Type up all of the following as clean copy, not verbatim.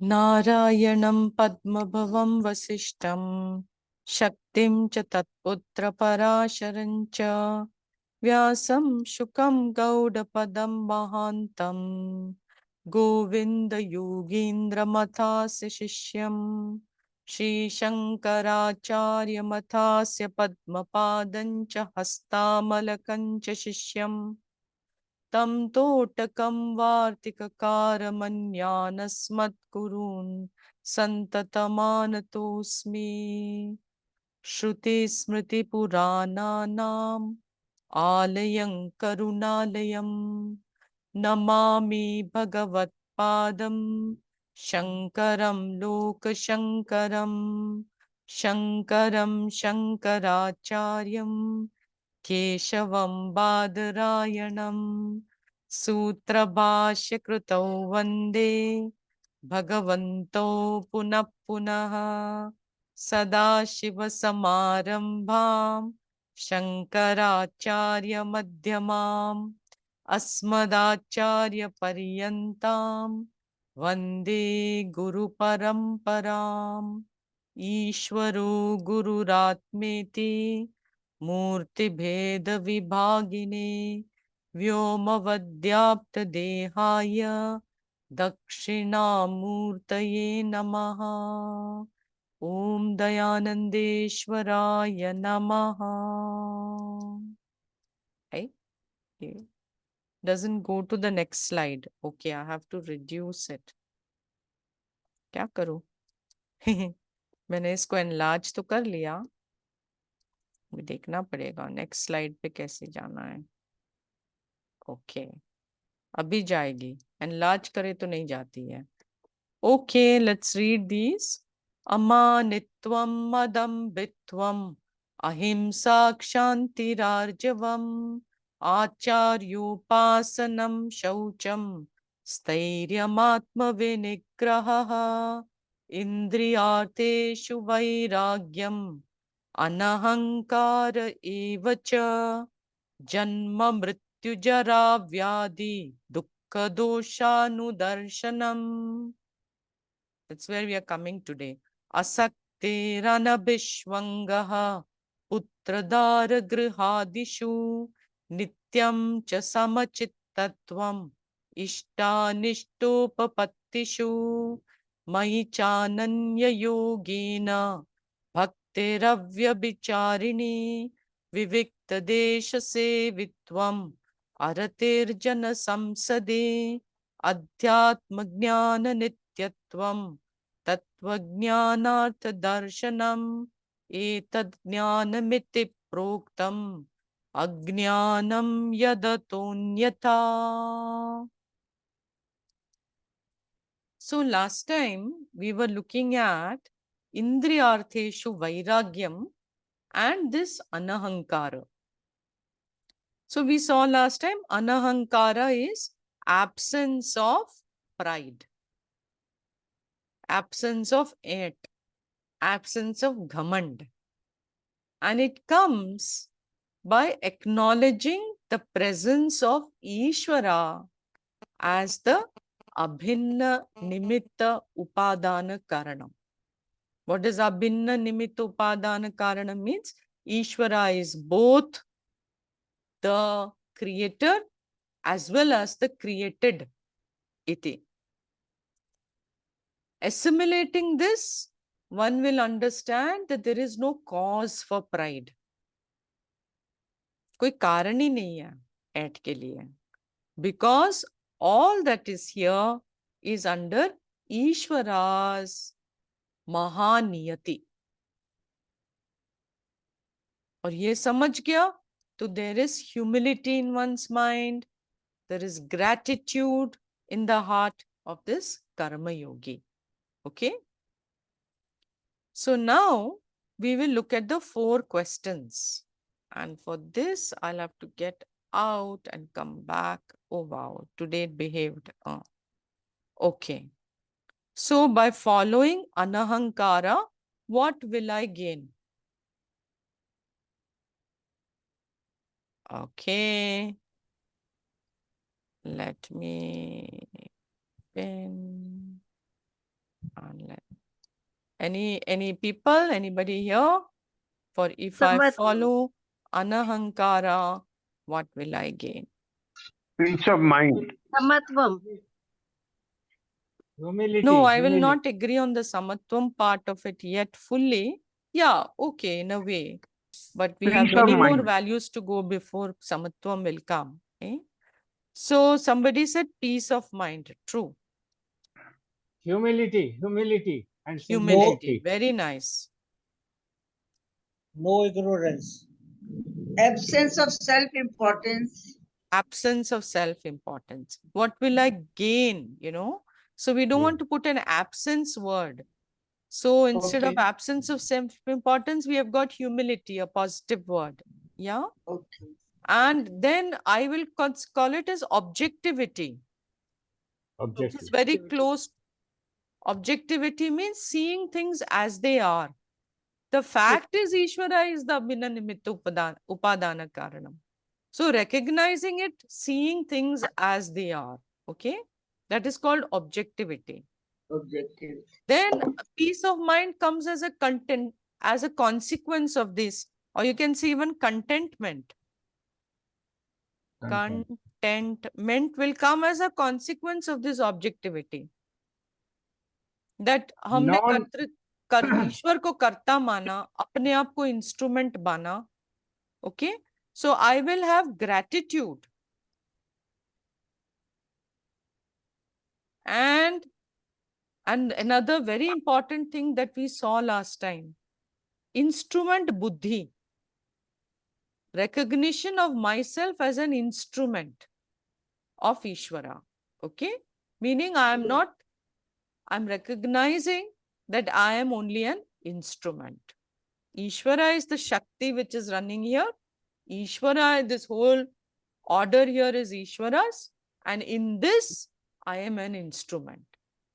Narayanam Padmabhavam Vasishtam Shaktim cha Tatputra Parasharancha Vyasam Shukam Gaudapadam Mahantam Govinda Yogindra Mathasya Shishyam Shri Shankaracharya Mathasya Padmapadancha Hastamalakancha Shishyam Tam Totakam Vartikakaramanyānasmatkurūn Santatamanatosmi Shruti Smriti Purananam Alayam Karunalayam Namami Bhagavat Padam Shankaram Lokashankaram Shankaram Shankaracharyam Keshavam Badarayanam Sutrabhashya Krutau Vande Bhagavanto Punah Punaha Sadashiva Samarambham Shankaracharya Madhyamam Asmadacharya Paryantam Vande Guru Paramparam Ishvaro Gururatmeti Murti Bheda Vibhagine Vyomavadhyapta Dehaya Dakshinamurtaye Namaha Om Dayanandeshwaraya Namaha. Hey, it doesn't go to the next slide. Okay, I have to reduce it. क्या करूं? मैंने इसको enlarge तो कर लिया, देखना पड़ेगा next slide पे कैसे जाना है. ओके, अभी जाएगी, एनलार्ज करे तो नहीं जाती है. ओके, लेट्स रीड दीस. अमानित्वम मदम्बित्वम अहिंसा क्षान्तिरार्जवम आचार्योपासनम शौचम स्थैर्यमात्मविनिग्रहः इंद्रियार्थेषु वैराग्यम अनहंकार एव च जन्म मृत्युजरा व्याधि दुःख दोषानुदर्शनम. That's where we are coming today. Asakti ranabhishvangaha putradara grihadishu nityam cha samachittatvam ishtanishtopapatishu mahi chananya yogena bhaktiravyabicharini vivikta desha sevitvam aratirjana samsade adhyatma jnana nityatvam तत्वज्ञानार्थ दर्शनम एतद् ज्ञानमिति प्रोक्तम अज्ञानम यदतोन्यथा. So last time we were looking at indriyartheshu vairagyam and this anahankara. So we saw last time anahankara is absence of pride, absence of it, absence of ghamand, and it comes by acknowledging the presence of Ishvara as the abhinna nimitta upadana karanam. What does abhinna nimitta upadana karanam means? Ishvara is both the creator as well as the created iti. Assimilating this, one will understand that there is no cause for pride. कोई कारण ही नहीं है eight के लिए, because all that is here is under Ishvara's Mahaniyati. और ये समझ गया तो there is humility in one's mind, there is gratitude in the heart of this karma yogi. Okay, so now we will look at the 4 questions, and for this I'll have to get out and come back. Oh wow, today it behaved. Okay, so by following anahankara, what will I gain? Okay, let me pin. Any people, anybody here? For if I Samat. follow anahankara, what will I gain? Peace of mind. Samatvam. Humility. No, I will humility. not agree on the samatvam part of it yet fully. Yeah, okay, in a way. But we have Peace of many more mind. values to go before samatvam will come. Eh? So somebody said peace of mind. True. Humility and Humility. simplicity. Very nice. No ignorance. Absence of self-importance. Absence of self-importance. What will I gain? So we don't Yeah. want to put an absence word. So instead of Okay. absence of self-importance, we have got humility, a positive word. Yeah. Okay. And then I will call it as objectivity, which Objective. is very close. Objectivity means seeing things as they are. The fact is Ishvara is the Abhina Nimitta Upadana Karanam. So recognizing it, seeing things as they are. Okay. That is called objectivity. Objective. Then peace of mind comes as a consequence of this, or you can say even contentment. Content. Contentment will come as a consequence of this objectivity. That हमने Non ईश्वर को कर्ता माना, अपने आप को instrument माना. Okay, so I will have gratitude. And another very important thing that we saw last time, instrument buddhi. Recognition of myself as an instrument of Ishvara. Okay? Meaning I'm recognizing that I am only an instrument. Ishvara is the Shakti which is running here. Ishvara, this whole order here is Ishvara's. And in this, I am an instrument.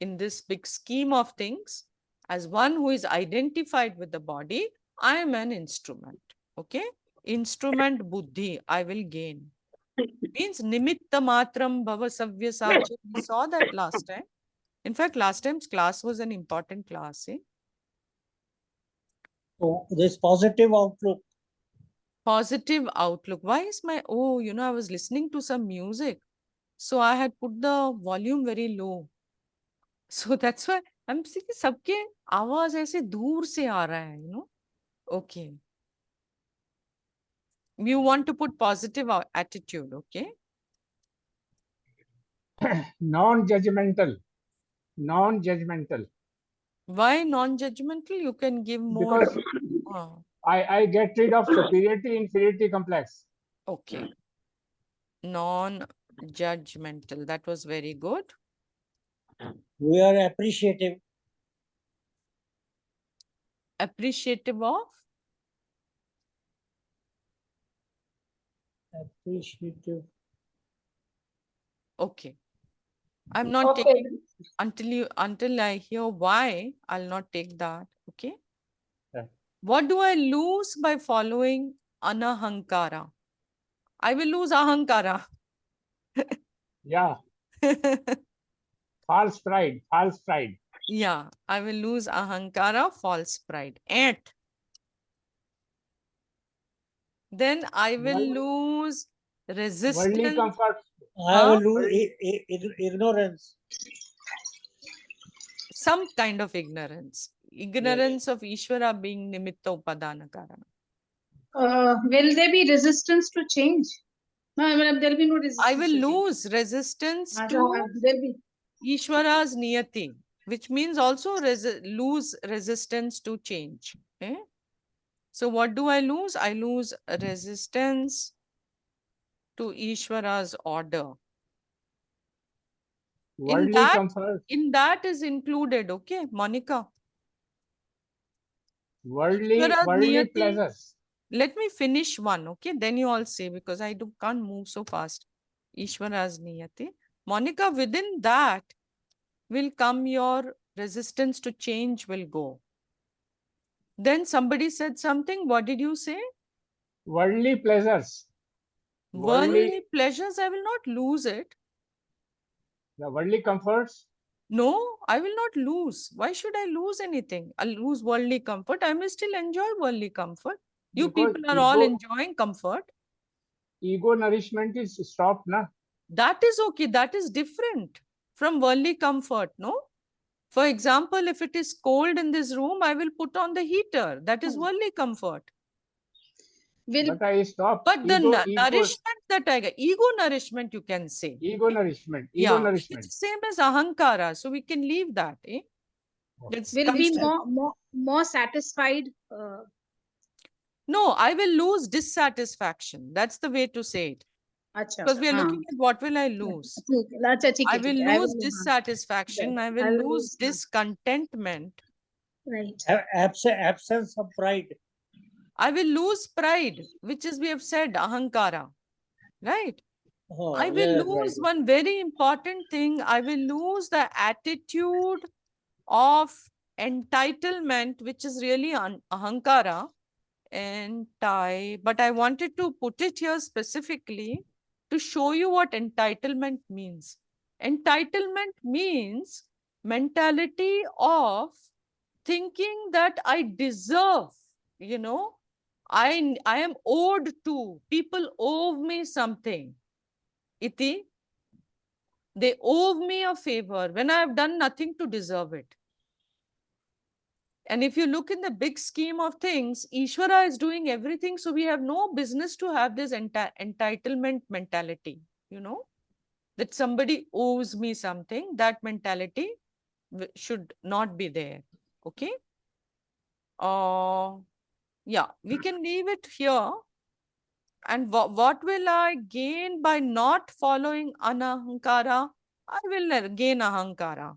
In this big scheme of things, as one who is identified with the body, I am an instrument. Okay? Instrument buddhi, I will gain. Means nimitta matram bhava savyasachi. We saw that last time. In fact, last time's class was an important class. So this positive outlook. Positive outlook. Why is I was listening to some music. So I had put the volume very low. So that's why I'm thinking सबके आवाज ऐसे दूर से आ रहा है, Okay. You want to put positive attitude, okay? non-judgmental. Non-judgmental. Why non-judgmental? You can give more. Because I get rid of superiority inferiority complex. Okay. Non-judgmental. That was very good. We are appreciative. Appreciative of? Appreciative. Okay. I'm not taking until I hear why, I'll not take that. Okay. Yeah. What do I lose by following anahankara? I will lose ahankara. Yeah. False pride. False pride. Yeah, I will lose ahankara, false pride. And then I will lose Worldly resistance. comfort. I will lose ignorance. Some kind of ignorance. Ignorance of Ishvara being nimitta upadana karana. Will there be resistance to change? No, I mean, there will be no resistance. I will lose resistance to There'll be. Ishvara's niyati, which means also lose resistance to change. Okay? So what do I lose? I lose resistance to Ishvara's order. Worldly comfort. In that is included, okay, Monica? Worldly Ishvara's niyati. pleasures. Let me finish one, okay? Then you all say, because I can't move so fast. Ishvara's niyati. Monica, within that will come your resistance to change will go. Then somebody said something. What did you say? Worldly pleasures. Worldly pleasures, I will not lose it. The worldly comforts. No, I will not lose. Why should I lose anything? I'll lose worldly comfort. I may still enjoy worldly comfort. You Because people are all enjoying comfort. ego nourishment is stopped, na? That is okay. That is different from worldly comfort, no? For example, if it is cold in this room, I will put on the heater. That is worldly comfort. Will But I stopped. But the Ego nourishment that I get, ego nourishment, you can say. ego nourishment. Ego Yeah, which nourishment. is same as ahankara. So we can leave that. Eh? It's will be constant. more satisfied. No, I will lose dissatisfaction. That's the way to say it. अच्छा, Because we are हाँ, looking at what will I lose. ठीक है, अच्छा, ठीक I है, will ठीक है, lose हाँ, dissatisfaction. I will lose discontentment. right. Absence of pride. I will lose pride, which is we have said ahankara. Right? Oh, I will yes, lose right. one very important thing. I will lose the attitude of entitlement, which is really ahankara. But I wanted to put it here specifically to show you what entitlement means. Entitlement means mentality of thinking that I deserve, you know, I am owed to, people owe me something. Iti, they owe me a favor when I have done nothing to deserve it. And if you look in the big scheme of things, Ishvara is doing everything. So we have no business to have this entitlement mentality, you know, that somebody owes me something. That mentality should not be there. Okay. Yeah, we can leave it here. And what will I gain by not following anahankara? I will gain ahankara.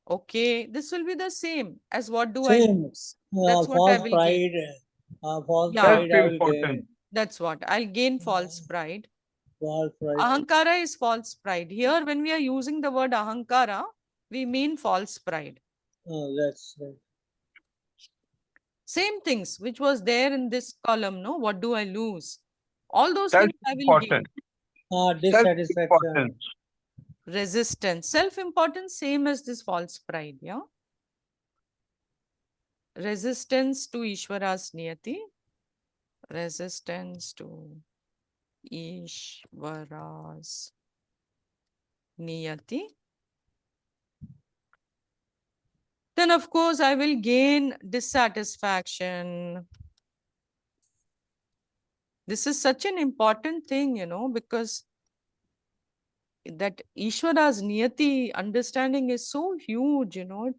Okay, this will be the same as what do I Same. lose? That's what I False will gain. pride. False Yeah. pride I will Self-importance. gain. That's what I'll gain false pride. False pride. Ahankara is false pride. Here, when we are using the word ahankara, we mean false pride. Oh, that's right. Same things which was there in this column, no? What do I lose? All those things I will gain. Self-importance. Dissatisfaction. Self-importance. Resistance, self-importance, same as this false pride, yeah? Resistance to Ishvara's niyati. Resistance to Ishvara's niyati. Then, of course, I will gain dissatisfaction. This is such an important thing, you know, because that Ishvara's niyati understanding is so huge, you know,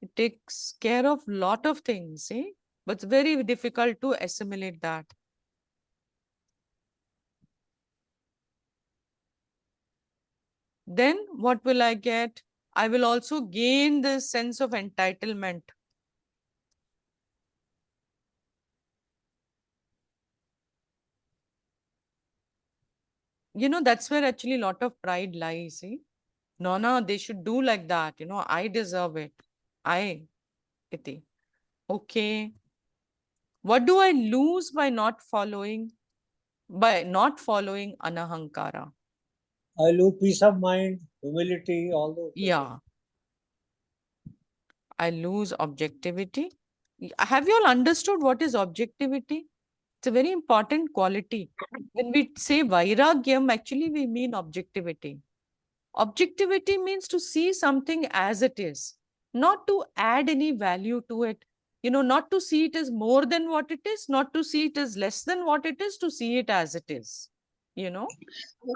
it takes care of a lot of things, eh? But it's very difficult to assimilate that. Then what will I get? I will also gain this sense of entitlement. You know, that's where actually a lot of pride lies, eh? No, they should do like that. You know, I deserve it. Iti. Okay. What do I lose by not following anahankara? I lose peace of mind, humility, all those things. Yeah. I lose objectivity. Have you all understood what is objectivity? It's a very important quality. When we say vairagyam, actually we mean objectivity. Objectivity means to see something as it is, not to add any value to it. You know, not to see it as more than what it is, not to see it as less than what it is, to see it as it is. You know,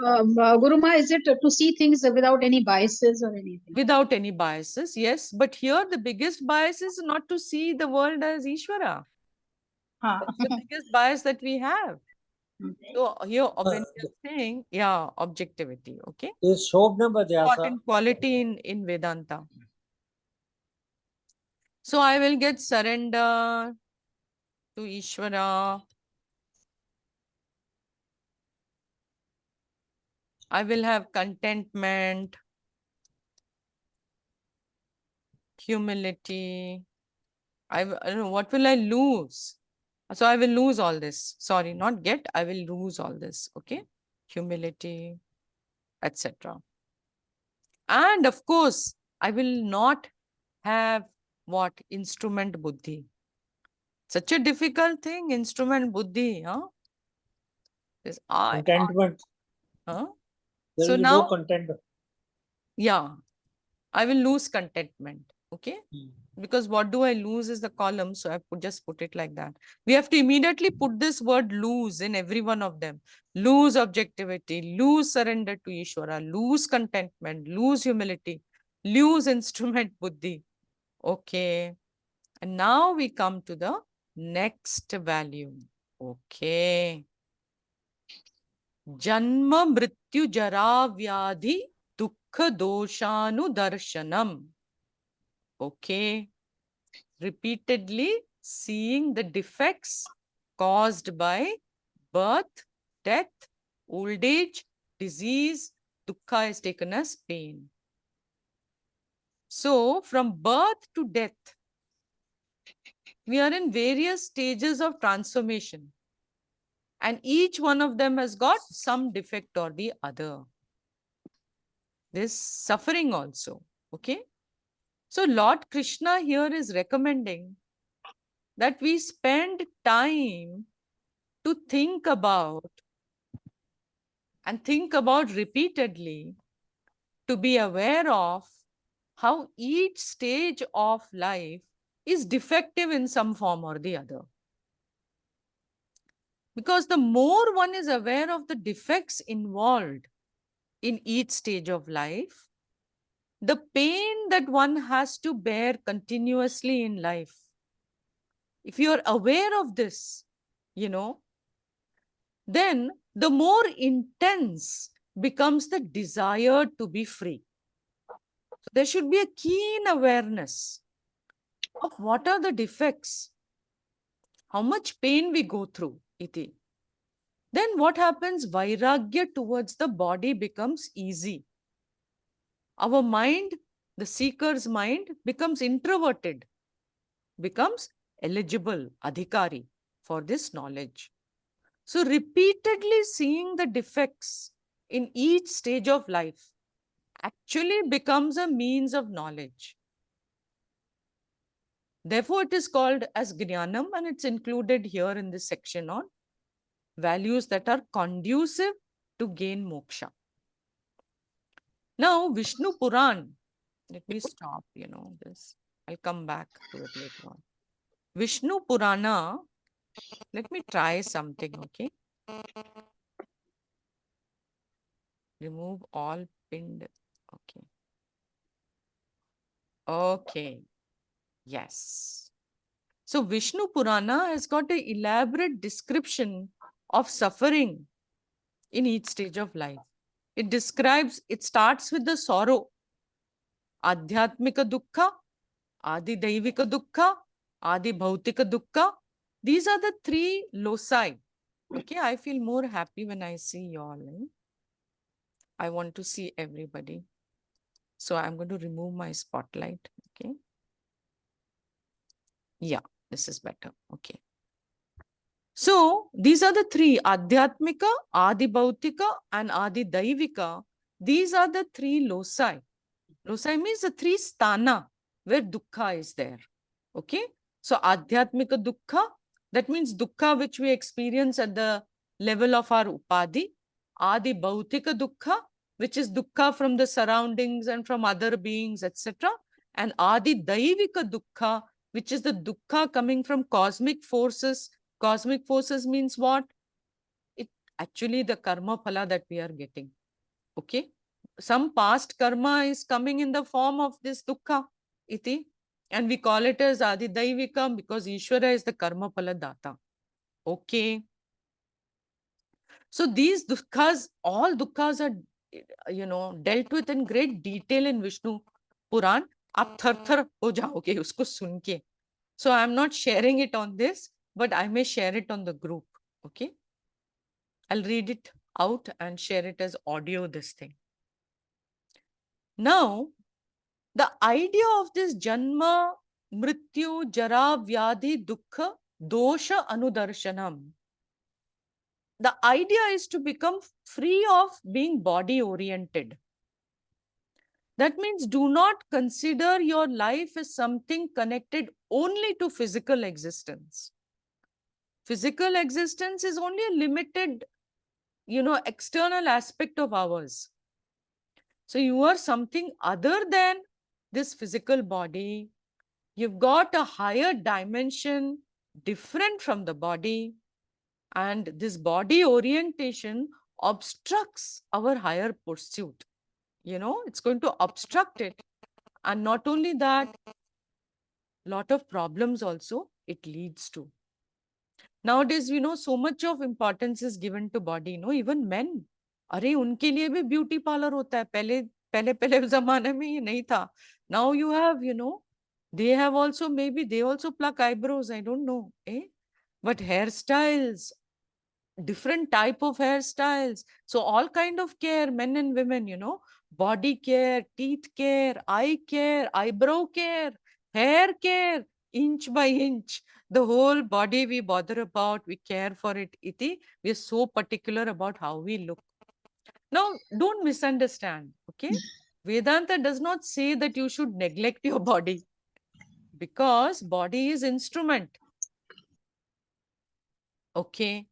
Guruma, is it to see things without any biases or anything? without any biases, yes. But here the biggest bias is not to see the world as Ishvara. That's the biggest bias that we have. So here when we are saying, yeah, objectivity, okay? This Shobna Badhyasa. Important quality in Vedanta. So I will get surrender to Ishvara. I will have contentment, humility. I don't know, what will I lose? So I will lose all this. Sorry, not get, I will lose all this. Okay. Humility. etc. And of course, I will not have what? Instrument buddhi. Such a difficult thing, instrument buddhi. Huh? This Contentment. huh? There So will be no now, contentment. yeah, I will lose contentment. Okay. Because what do I lose is the column. So I just put it like that. We have to immediately put this word lose in every one of them. Lose objectivity, lose surrender to Ishvara, lose contentment, lose humility, lose instrument buddhi. Okay. And now we come to the next value. Okay. Janma mrityu jara vyadhi dukkha doshanu darshanam. Okay. Repeatedly seeing the defects caused by birth, death, old age, disease. Dukkha is taken as pain. So, from birth to death, we are in various stages of transformation. And each one of them has got some defect or the other. There's suffering also. Okay. So, Lord Krishna here is recommending that we spend time to think about repeatedly, to be aware of how each stage of life is defective in some form or the other. Because the more one is aware of the defects involved in each stage of life, the pain that one has to bear continuously in life, if you are aware of this, then the more intense becomes the desire to be free. So there should be a keen awareness of what are the defects, how much pain we go through, iti. Then what happens? Vairagya towards the body becomes easy. Our mind, the seeker's mind, becomes introverted, becomes eligible, adhikari, for this knowledge. So repeatedly seeing the defects in each stage of life actually becomes a means of knowledge. Therefore, it is called as Jnanam, and it's included here in this section on values that are conducive to gain moksha. Now, Vishnu Puran, let me stop, this. I'll come back to it later on. Vishnu Purana, let me try something, okay? Remove all pinned, okay. Okay, yes. So Vishnu Purana has got an elaborate description of suffering in each stage of life. It describes, it starts with the sorrow, Adhyatmika Dukkha, Adi Daivika Dukkha, Adi Bhautika Dukkha. These are the three loci. Okay, I feel more happy when I see you all. I want to see everybody. So I'm going to remove my spotlight. Okay. Yeah, this is better. Okay. So these are the three, Adhyatmika, Adi Bhautika, and Adi Daivika. These are the three loci. Loci means the three sthana where dukkha is there. Okay. So Adhyatmika dukkha, that means dukkha which we experience at the level of our upadhi. Adi Bhautika dukkha, which is dukkha from the surroundings and from other beings, etc. And Adi Daivika dukkha, which is the dukkha coming from cosmic forces. Cosmic forces means what? It actually the karma phala that we are getting. Okay. Some past karma is coming in the form of this dukkha, iti. And we call it as Adi Daivika because Ishvara is the karma phala data. Okay. So these dukkhas, all dukkhas are, dealt with in great detail in Vishnu Puran. Aap thar ho jaoge usko sun ke. So I'm not sharing it on this, but I may share it on the group. Okay. I'll read it out and share it as audio, this thing. Now, the idea of this Janma, Mrityu, Jara, Vyadhi, Dukkha, Dosha, Anudarshanam. The idea is to become free of being body oriented. That means do not consider your life as something connected only to physical existence. Physical existence is only a limited, external aspect of ours. So you are something other than this physical body. You've got a higher dimension, different from the body. And this body orientation obstructs our higher pursuit. It's going to obstruct it. And not only that, lot of problems also it leads to. Nowadays, so much of importance is given to body, even men. अरे उनके लिए भी beauty parlour होता है. पहले जमाने में ये नहीं था. Now you have, they have also, maybe they also pluck eyebrows, I don't know. But hairstyles, different type of hairstyles. So all kind of care, men and women, body care, teeth care, eye care, eyebrow care, hair care, inch by inch. The whole body we bother about, we care for it. Iti, we are so particular about how we look. Now, don't misunderstand, okay? Vedanta does not say that you should neglect your body, because body is instrument. Okay.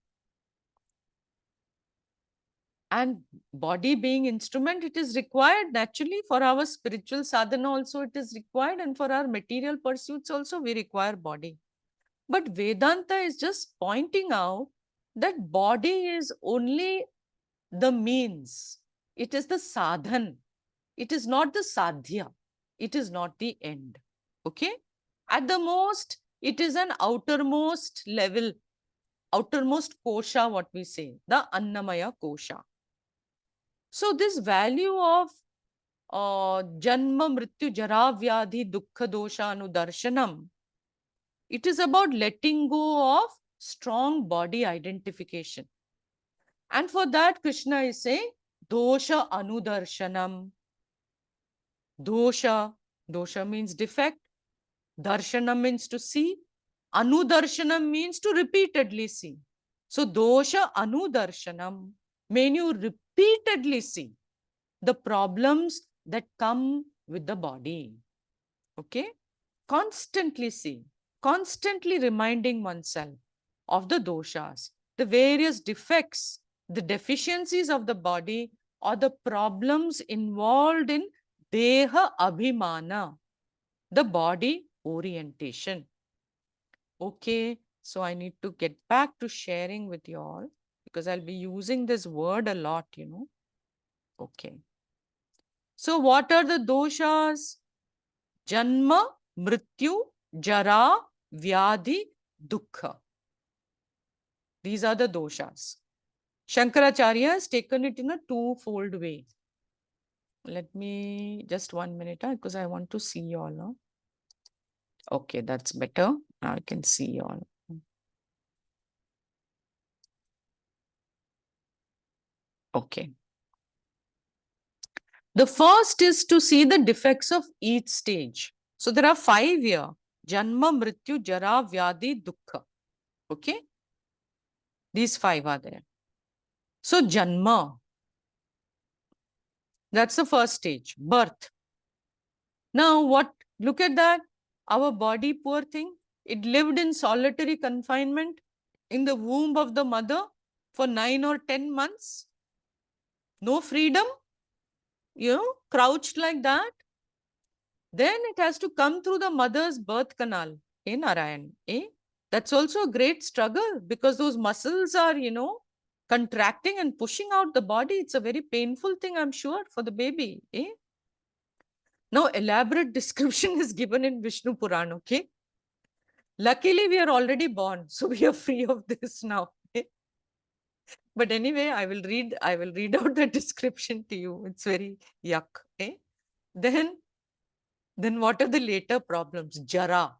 And body being instrument, it is required naturally for our spiritual sadhana also it is required, and for our material pursuits also we require body. But Vedanta is just pointing out that body is only the means. It is the sadhan. It is not the sadhya. It is not the end. Okay? At the most, it is an outermost level, outermost kosha, what we say, the Annamaya kosha. So this value of Janma, Mrityu, Jara, Vyadhi, Dukkha, Dosha, Anudarshanam, it is about letting go of strong body identification. And for that, Krishna is saying, Dosha Anudarshanam. Dosha means defect. Darshanam means to see. Anudarshanam means to repeatedly see. So dosha anudarshanam, mean you repeatedly see the problems that come with the body. Okay? Constantly see, constantly reminding oneself of the doshas, the various defects, the deficiencies of the body, or the problems involved in deha abhimana, the body orientation. Okay, so I need to get back to sharing with you all, because I'll be using this word a lot, Okay. So what are the doshas? Janma, Mrityu, Jara, Vyadhi, Dukkha. These are the doshas. Shankaracharya has taken it in a two-fold way. Let me, just 1 minute, because I want to see you all. Okay, that's better. Now I can see you all. Okay. The first is to see the defects of each stage. So there are 5 here. Janma, Mrityu, Jara, Vyadhi, Dukkha. Okay. These 5 are there. So Janma, that's the first stage, birth. Now look at that. Our body, poor thing, it lived in solitary confinement in the womb of the mother for 9 or 10 months. No freedom, crouched like that. Then it has to come through the mother's birth canal. Narayan, That's also a great struggle, because those muscles are, contracting and pushing out the body. It's a very painful thing, I'm sure, for the baby. Now, elaborate description is given in Vishnu Puran, okay? Luckily, we are already born, so we are free of this now. But anyway, I will read out the description to you. It's very yuck. Then what are the later problems? Jara.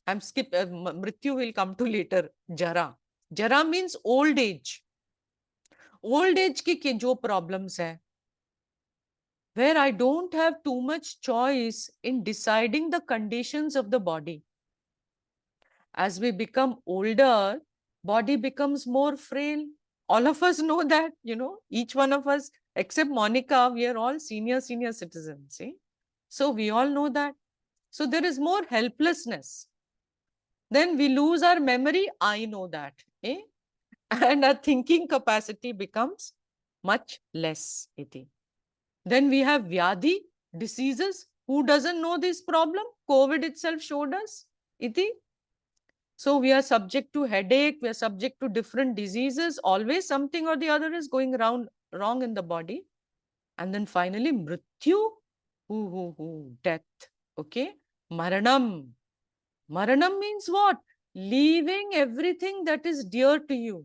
Mrityu will come to later. Jara. Jara means old age. Old age ke jo problems hai, where I don't have too much choice in deciding the conditions of the body. As we become older, body becomes more frail. All of us know that, each one of us, except Monica, we are all senior citizens. See? So we all know that. So there is more helplessness. Then we lose our memory. I know that. Eh? And our thinking capacity becomes much less. Iti. Then we have Vyadhi, diseases. Who doesn't know this problem? COVID itself showed us. Iti. So we are subject to headache, we are subject to different diseases. Always something or the other is going around wrong in the body. And then finally, mrityu, death. Okay? Maranam. Maranam means what? Leaving everything that is dear to you.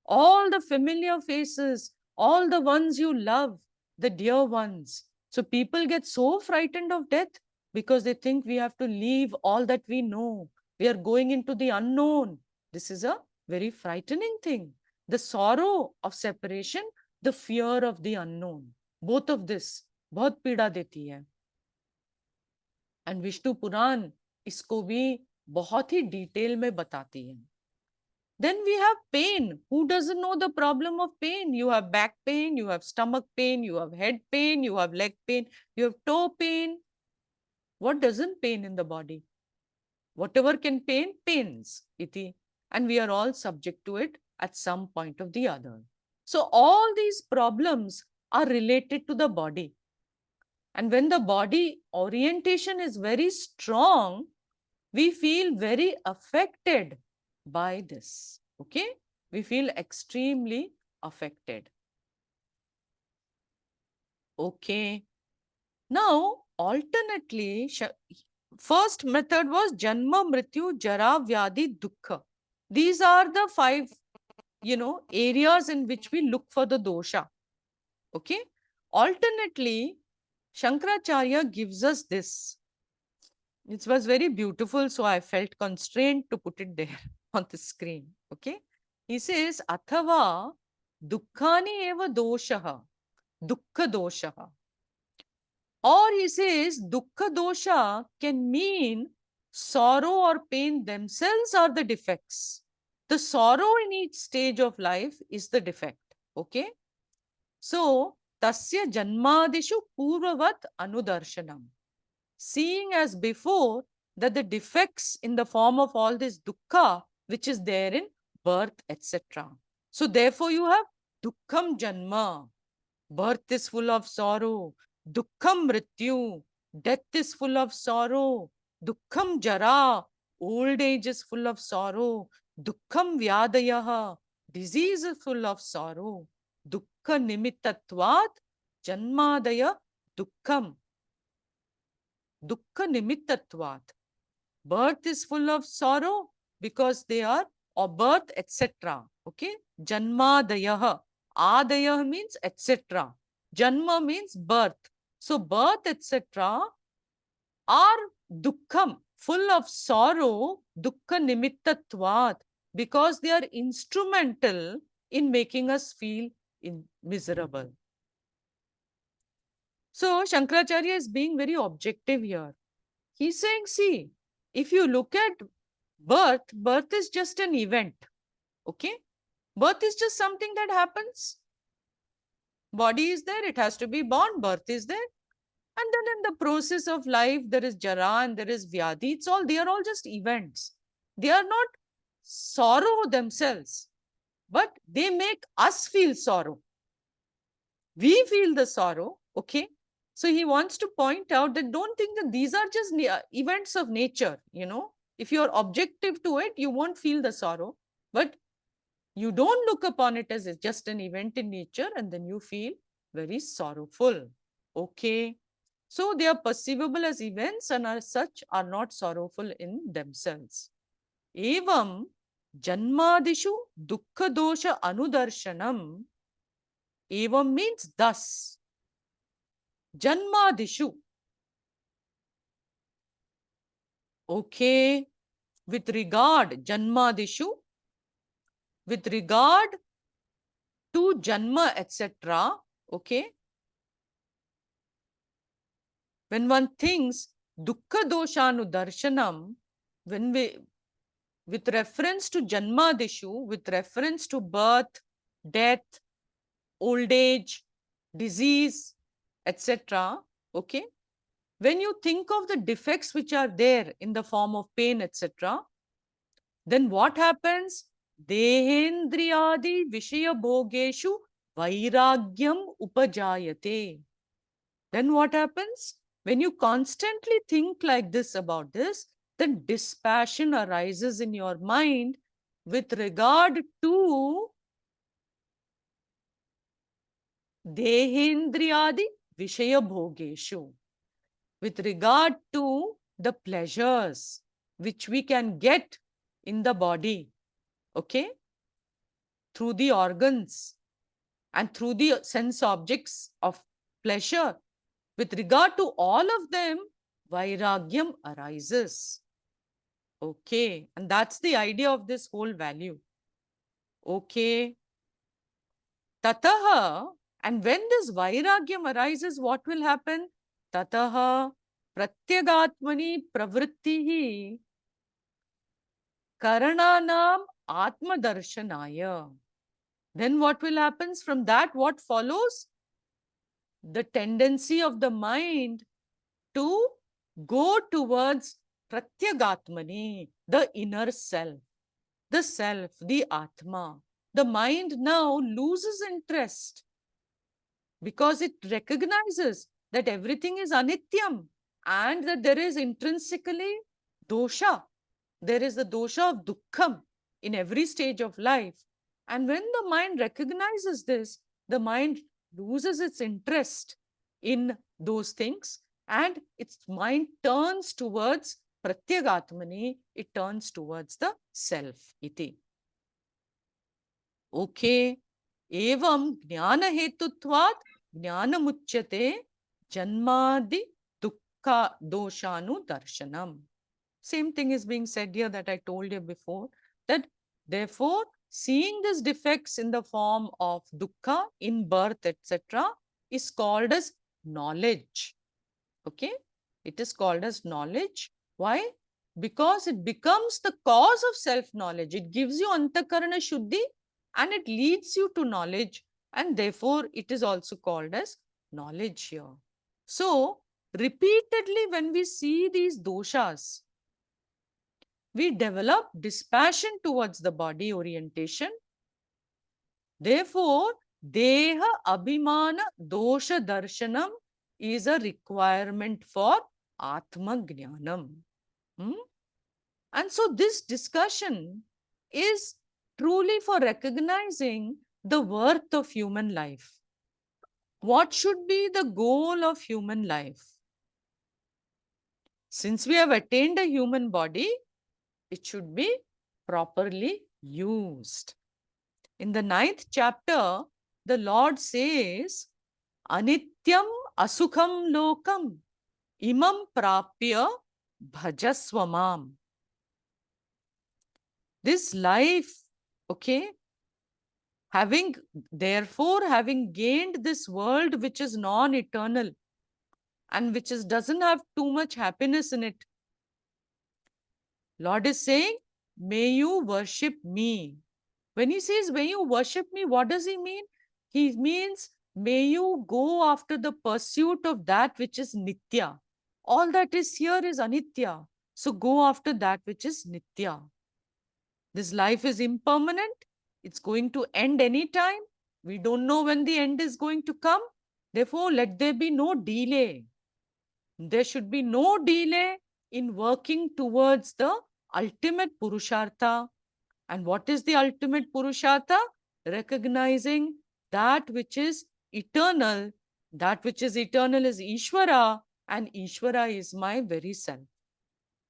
All the familiar faces, all the ones you love, the dear ones. So people get so frightened of death because they think we have to leave all that we know. We are going into the unknown. This is a very frightening thing. The sorrow of separation, the fear of the unknown. Both of this बहुत पीड़ा देती है. And Vishnu पुराण इसको भी बहुत ही detail में बताती है. Then we have pain. Who doesn't know the problem of pain? You have back pain, you have stomach pain, you have head pain, you have leg pain, you have toe pain. What doesn't pain in the body? Whatever can pain, pains. Iti. And we are all subject to it at some point of the other. So all these problems are related to the body. And when the body orientation is very strong, we feel very affected by this. Okay? We feel extremely affected. Okay. Now, alternately, first method was Janma, Mrityu, Jara, Vyadhi, Dukkha. These are the 5, areas in which we look for the dosha. Okay? Alternately, Shankaracharya gives us this. It was very beautiful, so I felt constrained to put it there on the screen. Okay? He says, Athava dukkhani eva doshaha, dukkha doshaha. Or he says, dukkha dosha can mean sorrow or pain themselves are the defects. The sorrow in each stage of life is the defect. Okay? So, tasya janmadishu purvavat anudarshanam. Seeing as before that the defects in the form of all this dukkha, which is there in birth, etc. So therefore you have dukkham janma. Birth is full of sorrow. Dukkham mrityu. Death is full of sorrow. Dukkham jara. Old age is full of sorrow. Dukkham vyadayaha. Disease is full of sorrow. Dukkha nimittatvat janmadaya dukkham. Dukkha nimittatvat. Birth is full of sorrow because they are, or birth, etc. Okay? Janmadayaha. Adayah means etc. Janma means birth. So birth, etc. are dukkham, full of sorrow, dukkha nimittatvat, because they are instrumental in making us feel miserable. So Shankaracharya is being very objective here. He's saying, see, if you look at birth, birth is just an event. Okay? Birth is just something that happens. Body is there, it has to be born, birth is there. And then in the process of life, there is jara and there is vyadhi. They are all just events. They are not sorrow themselves, but they make us feel sorrow. We feel the sorrow, okay? So he wants to point out that don't think that these are just events of nature, If you're objective to it, you won't feel the sorrow. But you don't look upon it as just an event in nature and then you feel very sorrowful. Okay. So they are perceivable as events and as such are not sorrowful in themselves. Evam janmadishu dukkha dosha anudarshanam. Evam means thus. Janmadishu. Okay. With regard, Janmadishu, with regard to Janma, etc. Okay. When one thinks Dukkha doshanu darshanam, with reference to Janmadishu, with reference to birth, death, old age, disease, etc. Okay. When you think of the defects which are there in the form of pain, etc., then what happens? Dehendriyadi Vishaya Bhogeshu Vairagyam Upajayate. Then what happens? When you constantly think like this about this, then dispassion arises in your mind with regard to Dehendriyadi Vishaya Bhogeshu, with regard to the pleasures which we can get in the body, okay, through the organs and through the sense objects of pleasure. With regard to all of them, Vairagyam arises. Okay, and that's the idea of this whole value. Okay. Tataha, and when this Vairagyam arises, what will happen? Tataha Pratyagatmani Pravrittihi Karananam Atmadarshanaya. Then what will happen? From that, what follows? The tendency of the mind to go towards Pratyagatmani, the inner self, the Atma. The mind now loses interest because it recognizes that everything is anityam and that there is intrinsically dosha. There is the dosha of dukkham in every stage of life. And when the mind recognizes this, the mind loses its interest in those things and its mind turns towards Pratyagatmani, it turns towards the self. Iti. Okay. Evam jnana hetutvat jnanamuchyate janmadi dukkha doshanu darshanam. Same thing is being said here that I told you before, that therefore seeing these defects in the form of dukkha in birth, etc., is called as knowledge. Okay, it is called as knowledge. Why? Because it becomes the cause of self-knowledge. It gives you antakarana shuddhi and it leads you to knowledge, and therefore it is also called as knowledge here. So, repeatedly when we see these doshas, we develop dispassion towards the body orientation. Therefore, Deha Abhimana Dosha Darshanam is a requirement for Atma Jnanam. And so this discussion is truly for recognizing the worth of human life. What should be the goal of human life? Since we have attained a human body, it should be properly used. In the 9th chapter, the Lord says, Anityam asukham lokam imam prapya bhajaswamam. This life, okay, having gained this world which is non-eternal and which doesn't have too much happiness in it, Lord is saying, may you worship me. When he says, may you worship me, what does he mean? He means, may you go after the pursuit of that which is nitya. All that is here is anitya. So go after that which is nitya. This life is impermanent. It's going to end anytime. We don't know when the end is going to come. Therefore, let there be no delay. There should be no delay in working towards the ultimate Purushartha. And what is the ultimate Purushartha? Recognizing that which is eternal. That which is eternal is Ishvara, and Ishvara is my very self.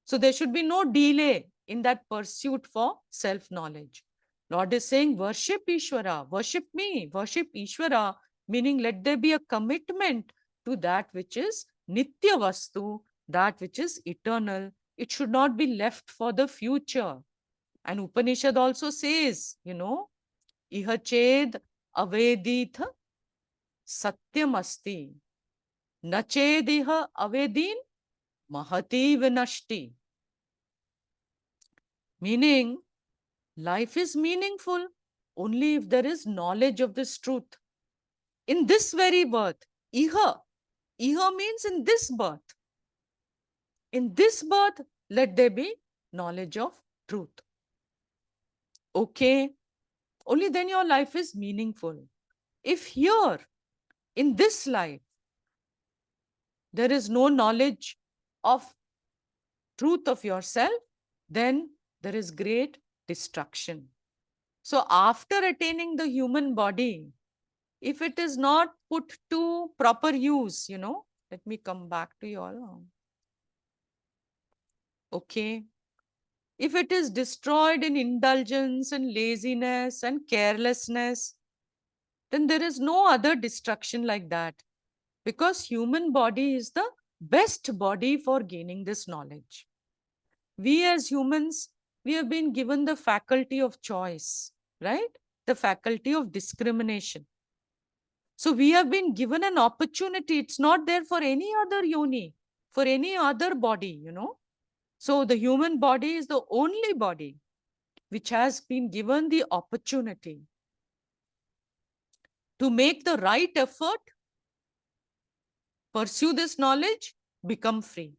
So there should be no delay in that pursuit for self-knowledge. Lord is saying, worship Ishvara, worship me, worship Ishvara, meaning let there be a commitment to that which is Nitya Vastu, that which is eternal. It should not be left for the future. And Upanishad also says, Iha ched aveditha satyam asti, nachediha avedin mahati vinashti. Meaning, life is meaningful. only if there is knowledge of this truth. In this very birth, iha. Iha means in this birth. In this birth, let there be knowledge of truth. Okay? Only then your life is meaningful. If here, in this life, there is no knowledge of truth of yourself, then there is great destruction. So after attaining the human body, if it is not put to proper use, let me come back to you all. Okay. If it is destroyed in indulgence and laziness and carelessness, then there is no other destruction like that. Because human body is the best body for gaining this knowledge. We as humans, we have been given the faculty of choice, right? The faculty of discrimination. So we have been given an opportunity. It's not there for any other yoni, for any other body, So the human body is the only body which has been given the opportunity to make the right effort, pursue this knowledge, become free.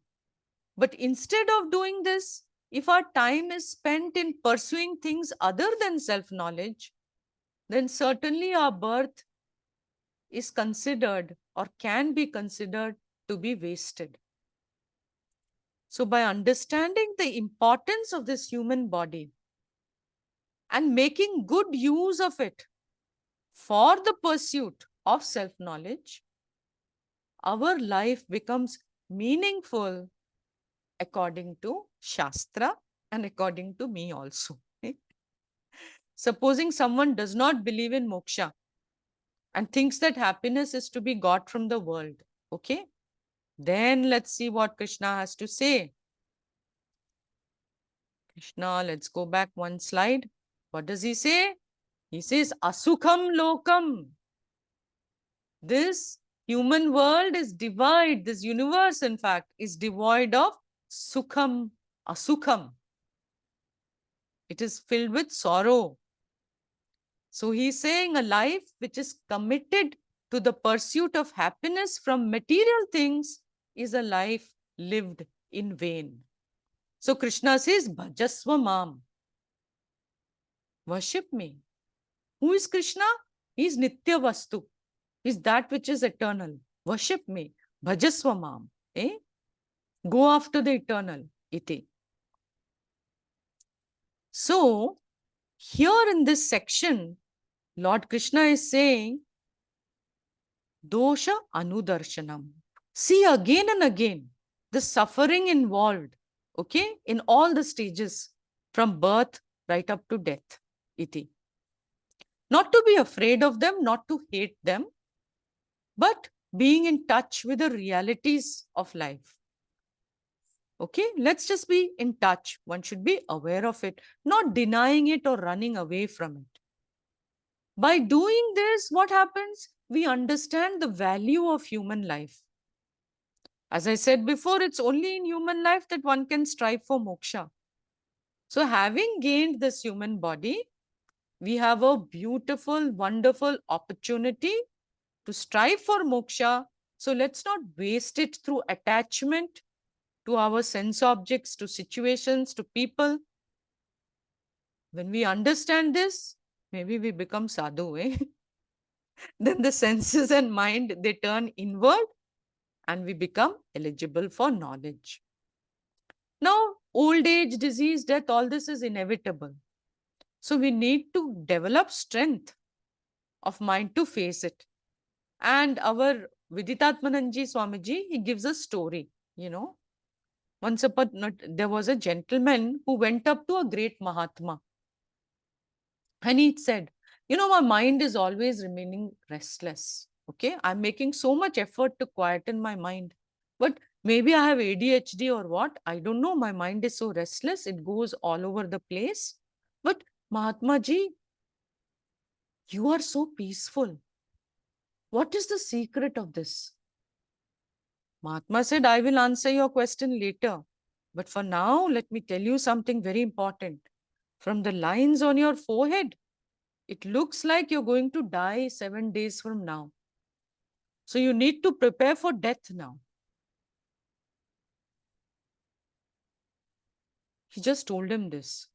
But instead of doing this, if our time is spent in pursuing things other than self-knowledge, then certainly our birth is considered or can be considered to be wasted. So by understanding the importance of this human body and making good use of it for the pursuit of self-knowledge, our life becomes meaningful according to Shastra and according to me also. Supposing someone does not believe in moksha and thinks that happiness is to be got from the world, okay? Then let's see what Krishna has to say. Krishna, let's go back one slide. What does he say? He says, Asukham lokam. This human world is devoid, this universe, in fact, is devoid of sukham, asukham. It is filled with sorrow. So he's saying a life which is committed to the pursuit of happiness from material things is a life lived in vain. So Krishna says, Bhajasva Mam. Worship me. Who is Krishna? He is Nitya Vastu. He is that which is eternal. Worship me. Bhajasva Mam. Go after the eternal. Iti. So, here in this section, Lord Krishna is saying, Dosha Anudarshanam. See again and again the suffering involved, okay, in all the stages from birth right up to death. Iti. Not to be afraid of them, not to hate them, but being in touch with the realities of life. Okay, let's just be in touch. One should be aware of it, not denying it or running away from it. By doing this, what happens? We understand the value of human life. As I said before, it's only in human life that one can strive for moksha. So having gained this human body, we have a beautiful, wonderful opportunity to strive for moksha. So let's not waste it through attachment to our sense objects, to situations, to people. When we understand this, maybe we become sadhu, eh? Then the senses and mind, they turn inward and we become eligible for knowledge. Now, old age, disease, death, all this is inevitable. So we need to develop strength of mind to face it. And our Viditatmananji Swamiji, he gives a story, Once upon there was a gentleman who went up to a great Mahatma. And he said, my mind is always remaining restless. Okay, I'm making so much effort to quieten my mind. But maybe I have ADHD or what? I don't know. My mind is so restless. It goes all over the place. But Mahatma Ji, you are so peaceful. What is the secret of this? Mahatma said, I will answer your question later. But for now, let me tell you something very important. From the lines on your forehead, it looks like you're going to die 7 days from now. So you need to prepare for death now. He just told him this.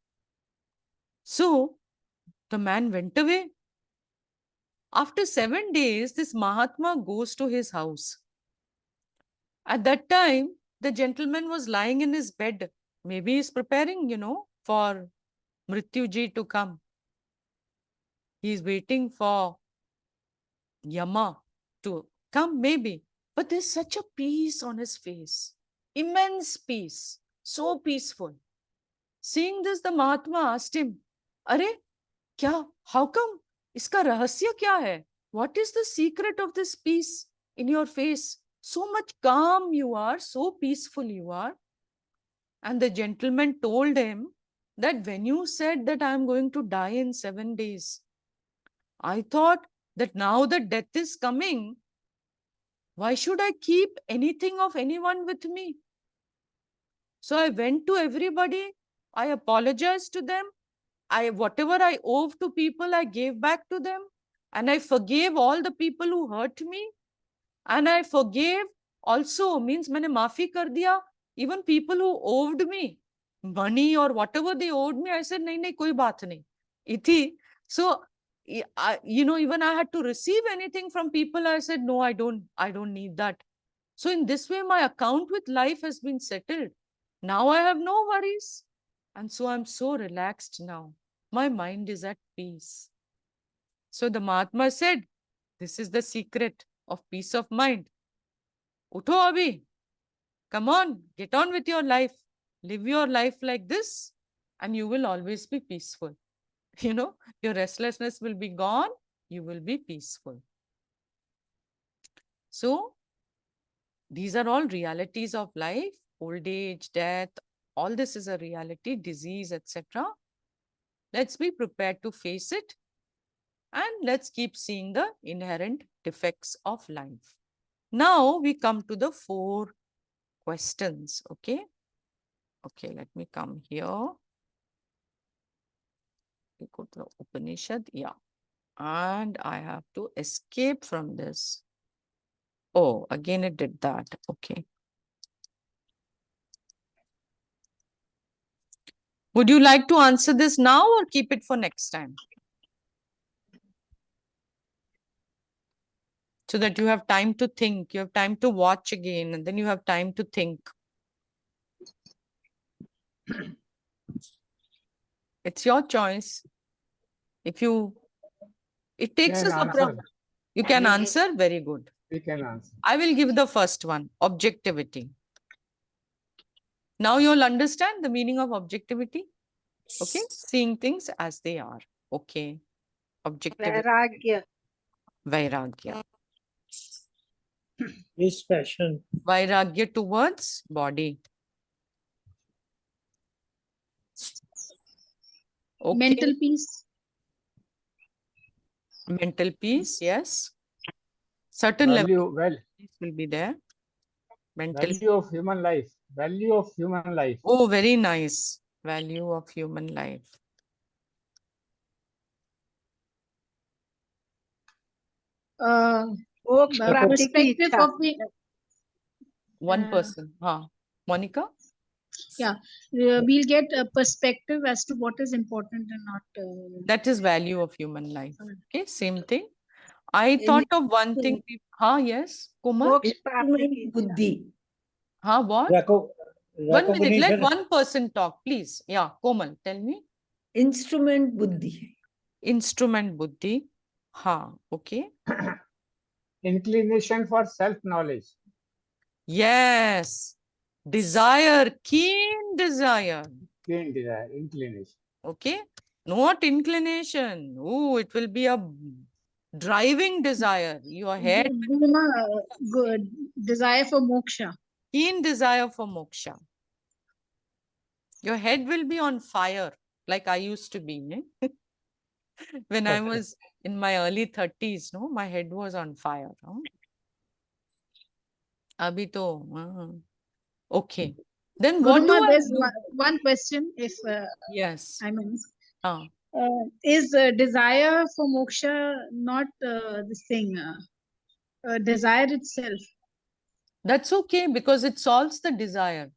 So the man went away. After 7 days, this Mahatma goes to his house. At that time, the gentleman was lying in his bed. Maybe he's preparing, for Mrityuji to come. He's waiting for Yama to come, maybe. But there's such a peace on his face. Immense peace. So peaceful. Seeing this, the Mahatma asked him, Are, kya? How come? Iska rahasya kya hai? What is the secret of this peace in your face? So much calm you are, so peaceful you are. And the gentleman told him that when you said that I am going to die in 7 days, I thought that now that death is coming, why should I keep anything of anyone with me? So I went to everybody. I apologized to them. Whatever I owed to people, I gave back to them. And I forgave all the people who hurt me. And I forgave also, means मैंने माफी कर दिया, even people who owed me money or whatever they owed me. I said, नहीं, कोई बात नहीं. Ithi. So, even I had to receive anything from people. I said, no, I don't need that. So in this way, my account with life has been settled. Now I have no worries. And so I'm so relaxed now. My mind is at peace. So the Mahatma said, this is the secret of peace of mind. Utho abhi. Come on, get on with your life. Live your life like this and you will always be peaceful. Your restlessness will be gone. You will be peaceful. So these are all realities of life. Old age, death, all this is a reality, disease, etc. Let's be prepared to face it. And let's keep seeing the inherent defects of life. Now we come to the 4 questions. Okay. Okay, let me come here. We go to the Upanishad. Yeah. And I have to escape from this. Oh, again it did that. Okay. Would you like to answer this now or keep it for next time? So that you have time to think, you have time to watch again, and then you have time to think. It's your choice. It takes us you can answer, very good. We can answer. I will give the first one, objectivity. Now you'll understand the meaning of objectivity. Okay, seeing things as they are. Okay, objectivity. Vairagya. Vairagya. Is passion. Vairagya towards body. Okay. Mental peace. Mental peace, yes. Certain level Value, of peace will be there. Mental. value of human life. Value of human life. Oh, very nice. Value of human life. Perspective of the One person. Monica? we'll get a perspective as to what is important and not. That is value of human life. Okay, same thing. I thought of one thing. Yes, Kumar? Instrument buddhi. What? 1 minute, let one person talk, please. Yeah, Komal, tell me. Instrument buddhi. Instrument buddhi. Okay. Inclination for self-knowledge. Yes. Desire, keen desire. Keen desire, inclination. Okay. Not inclination. Oh, it will be a driving desire. Your head. Good desire for moksha. Keen desire for moksha. Your head will be on fire, like I used to be. When I was in my early 30s, my head was on fire. Abhi to, okay. Then what do Guruma, I there's do? one question, if Yes. I mean, Is desire for moksha not this thing, desire itself? That's okay, because it solves the desire.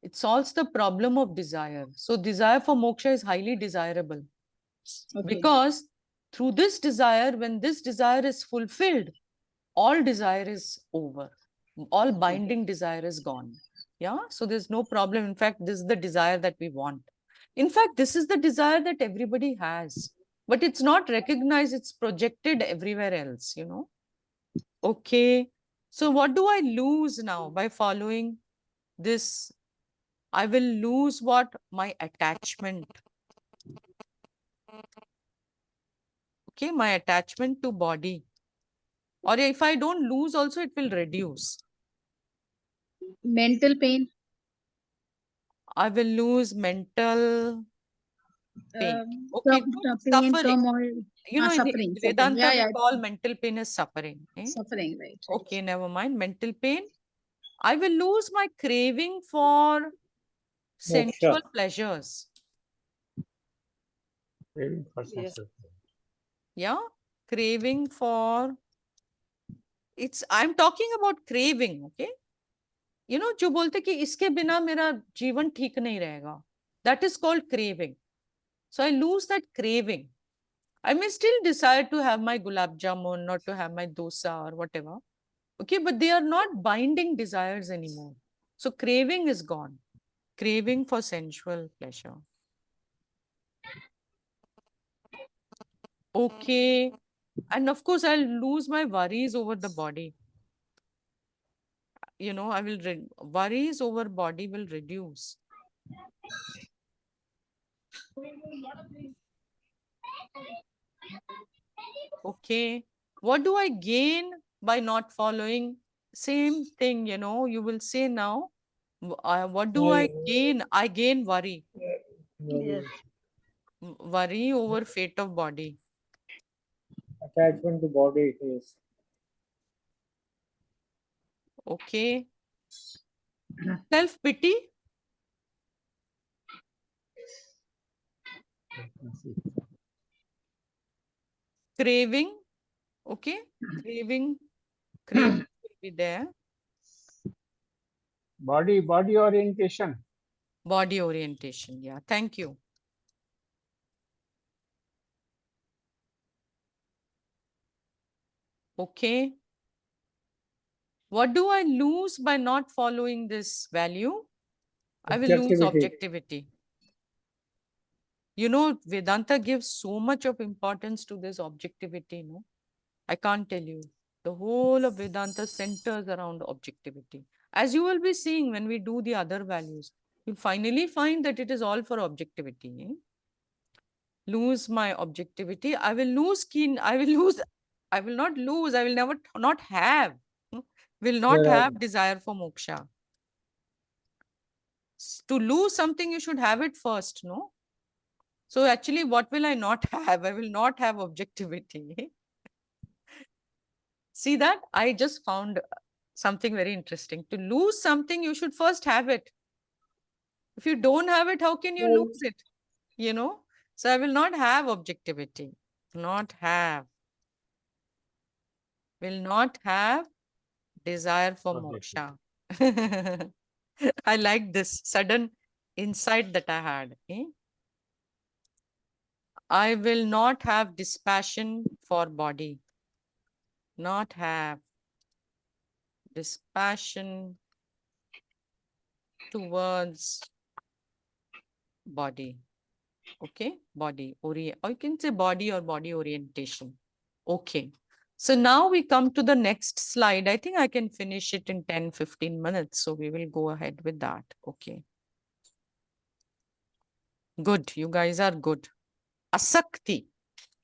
It solves the problem of desire. So desire for moksha is highly desirable. Okay. Because through this desire, when this desire is fulfilled, all desire is over. All binding desire is gone. Yeah, so there's no problem. In fact, this is the desire that we want. In fact, this is the desire that everybody has, but it's not recognized. It's projected everywhere else, you know. Okay, so what do I lose now by following this? I will lose what? My attachment. Okay, my attachment to body. Or if I don't lose also, it will reduce. Mental pain. I will lose mental pain. Okay, good. Pain, Suffering. turmoil. You know, in Suffering. Vedanta, Yeah, we yeah. call mental pain as suffering. Suffering, right. Okay, never mind. Mental pain. I will lose my craving for sensual pleasures. Craving for sensual. Yeah, craving for, I'm talking about craving, okay? You know, जो बोलते कि इसके बिना मेरा जीवन ठीक नहीं रहेगा. That is called craving. So I lose that craving. I may still desire to have my gulab jamun or to have my dosa or whatever. Okay, but they are not binding desires anymore. So craving is gone. Craving for sensual pleasure. Okay. And of course, I'll lose my worries over the body. You know, I will worries over body will reduce. Okay. What do I gain by not following? Same thing, you know, you will say now, what do I gain? I gain worry. Yes. Worry over fate of body. Attachment to body is. Okay. Self-pity. Craving. Okay. Craving will be there. Body orientation. Body orientation. Yeah. Thank you. Okay. What do I lose by not following this value? I will lose objectivity. You know, Vedanta gives so much of importance to this objectivity, no? I can't tell you. The whole of Vedanta centers around objectivity. As you will be seeing when we do the other values, you'll finally find that it is all for objectivity. Lose my objectivity. I will lose I will not lose, I will never not have. Will not have desire for moksha. To lose something, you should have it first, no? So actually, what will I not have? I will not have objectivity. See that? I just found something very interesting. To lose something, you should first have it. If you don't have it, how can you lose it? You know? So I will not have objectivity. Not have. Will not have desire for moksha. I like this sudden insight that I had. I will not have dispassion for body. Not have dispassion towards body. Okay, body, or you can say body or body orientation. Okay, so now we come to the next slide. I think I can finish it in 10-15 minutes. So we will go ahead with that. Okay. Good, you guys are good. Asakti.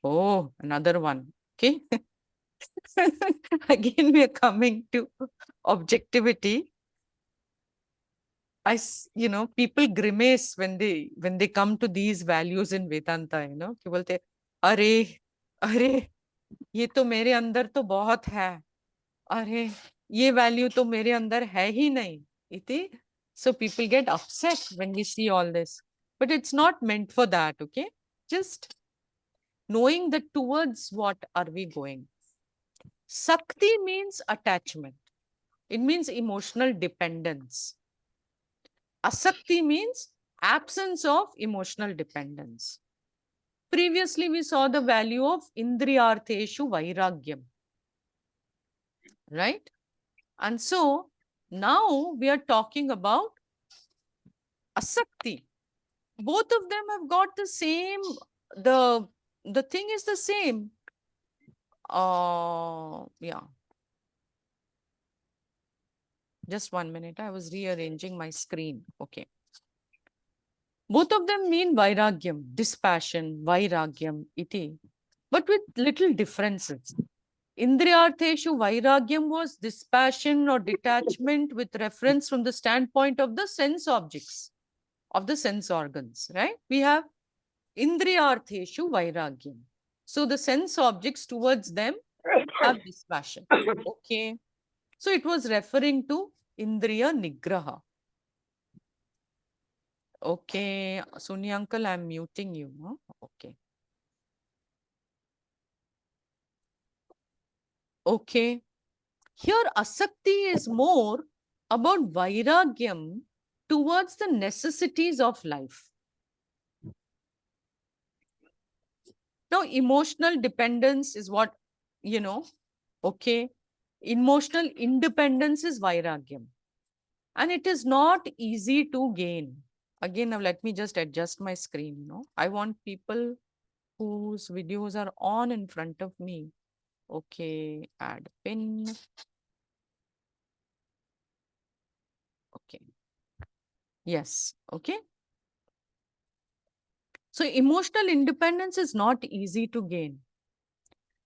Oh, another one. Okay. Again, we are coming to objectivity. You know, people grimace when they come to these values in Vedanta, you know, कि बोलते, अरे, ये तो मेरे अंदर तो बहुत है. अरे, ये value तो मेरे अंदर है ही नहीं. इति. So people get upset when we see all this, but it's not meant for that. Okay. Just knowing that towards what are we going. Sakti means attachment. It means emotional dependence. Asakti means absence of emotional dependence. Previously, we saw the value of indriyartheshu vairagyam. Right? And so, now we are talking about Asakti. Both of them have got the same, the thing is the same. Yeah. Just 1 minute. I was rearranging my screen. Okay. Both of them mean vairagyam, dispassion, vairagyam, iti, but with little differences. Indriyartheshu vairagyam was dispassion or detachment with reference from the standpoint of the sense objects, of the sense organs, right? We have indriyartheshu vairagyam. So the sense objects towards them have dispassion. Okay. So it was referring to indriya nigraha. Okay. Suni uncle, I'm muting you. Huh? Okay. Okay. Here, Asakti is more about vairagyam towards the necessities of life. Now, emotional dependence is what, okay. Emotional independence is vairagyam. And it is not easy to gain. Again, now let me just adjust my screen. I want people whose videos are on in front of me. Okay, add pin. Okay. Yes, okay. So emotional independence is not easy to gain.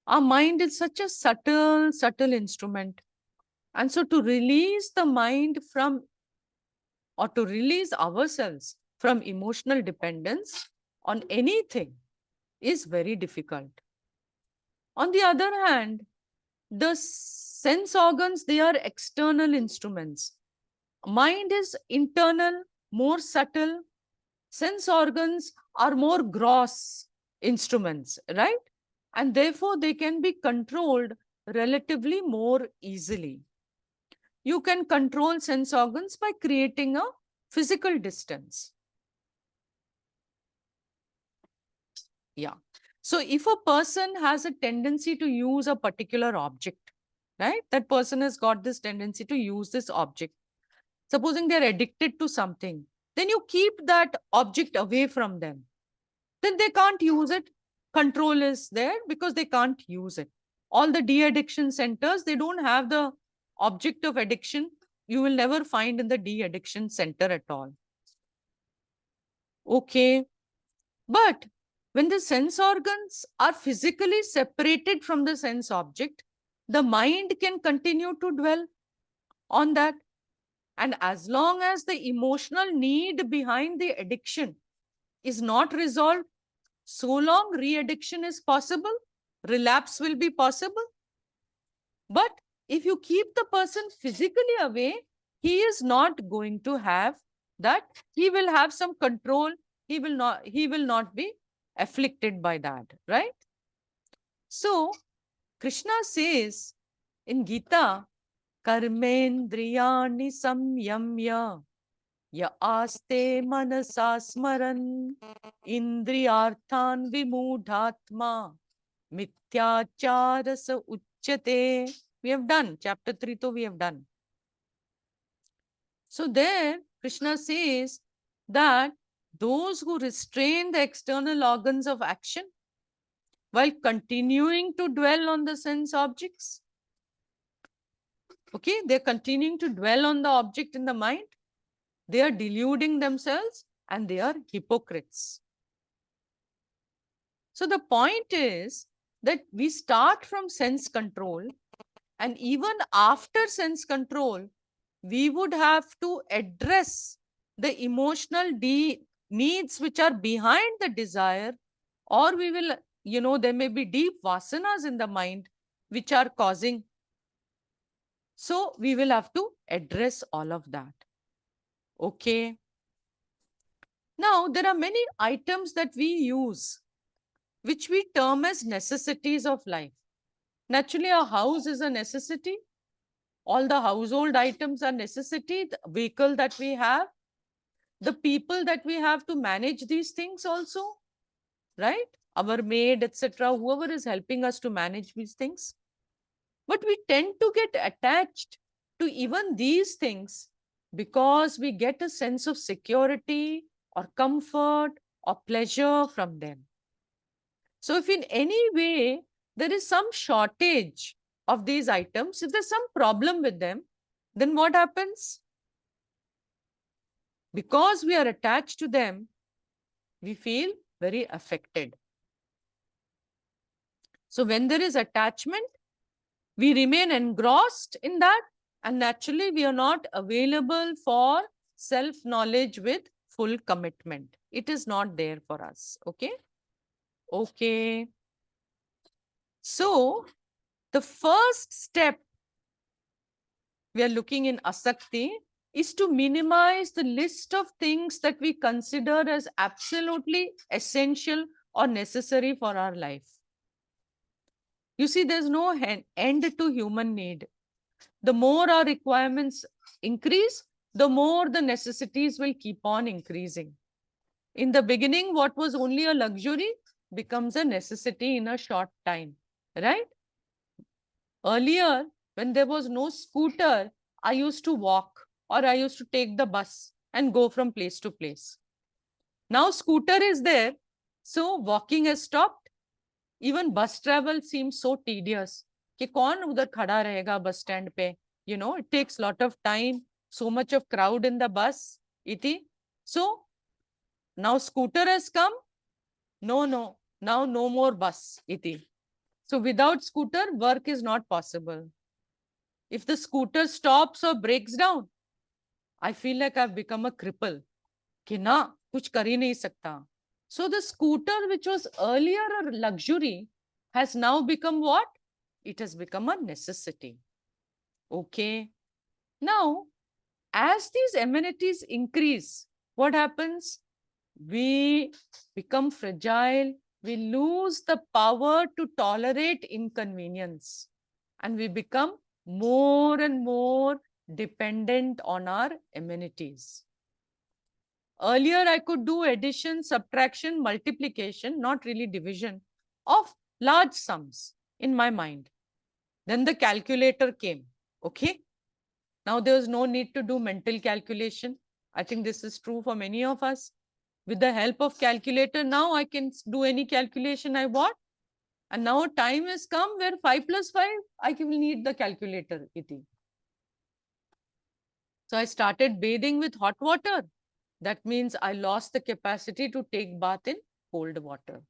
Our mind is such a subtle instrument. And so to release the mind from, or to release ourselves from emotional dependence on anything is very difficult. On the other hand, the sense organs, they are external instruments. Mind is internal, more subtle. Sense organs are more gross instruments, right? And therefore, they can be controlled relatively more easily. You can control sense organs by creating a physical distance. Yeah. So if a person has a tendency to use a particular object, right? That person has got this tendency to use this object. Supposing they're addicted to something, then you keep that object away from them. Then they can't use it. Control is there because they can't use it. All the de-addiction centers, they don't have the object of addiction. You will never find in the de-addiction center at all. Okay. But when the sense organs are physically separated from the sense object, the mind can continue to dwell on that. And as long as the emotional need behind the addiction is not resolved, so long re-addiction is possible, relapse will be possible. But if you keep the person physically away, he is not going to have that. He will have some control. He will not be afflicted by that, right? So Krishna says in Gita, Karmendriyani samyamya ya aste manasa smaran indriyarthan vimudhatma mityacharasa uchyate. We have done. Chapter 3, so we have done. So there, Krishna says that those who restrain the external organs of action while continuing to dwell on the sense objects, okay, they're continuing to dwell on the object in the mind, they are deluding themselves and they are hypocrites. So the point is that we start from sense control, and even after sense control, we would have to address the emotional needs which are behind the desire, or we will, there may be deep vasanas in the mind which are causing. So we will have to address all of that. Okay. Now, there are many items that we use which we term as necessities of life. Naturally, a house is a necessity. All the household items are necessity. The vehicle that we have, the people that we have to manage these things also, right? Our maid, etc., whoever is helping us to manage these things. But we tend to get attached to even these things because we get a sense of security or comfort or pleasure from them. So if in any way there is some shortage of these items, if there's some problem with them, then what happens? Because we are attached to them, we feel very affected. So when there is attachment, we remain engrossed in that, and naturally we are not available for self-knowledge with full commitment. It is not there for us. Okay? Okay. So the first step we are looking in Asakti is to minimize the list of things that we consider as absolutely essential or necessary for our life. You see, there's no end to human need. The more our requirements increase, the more the necessities will keep on increasing. In the beginning, what was only a luxury becomes a necessity in a short time, right? Earlier, when there was no scooter, I used to walk or I used to take the bus and go from place to place. Now scooter is there, so walking has stopped. Even bus travel seems so tedious. कि कौन उधर खड़ा रहेगा bus stand पे? You know, it takes lot of time, so much of crowd in the bus. Iti. So now scooter has come. No, now no more bus. Iti. So without scooter, work is not possible. If the scooter stops or breaks down, I feel like I've become a cripple. कि ना कुछ कर ही नहीं सकता. So the scooter, which was earlier a luxury, has now become what? It has become a necessity. Okay. Now, as these amenities increase, what happens? We become fragile. We lose the power to tolerate inconvenience. And we become more and more dependent on our amenities. Earlier, I could do addition, subtraction, multiplication, not really division, of large sums in my mind. Then the calculator came. Okay. Now there was no need to do mental calculation. I think this is true for many of us. With the help of calculator, now I can do any calculation I want. And now time has come where 5 plus 5, I will need the calculator. Iti. So I started bathing with hot water. That means I lost the capacity to take bath in cold water.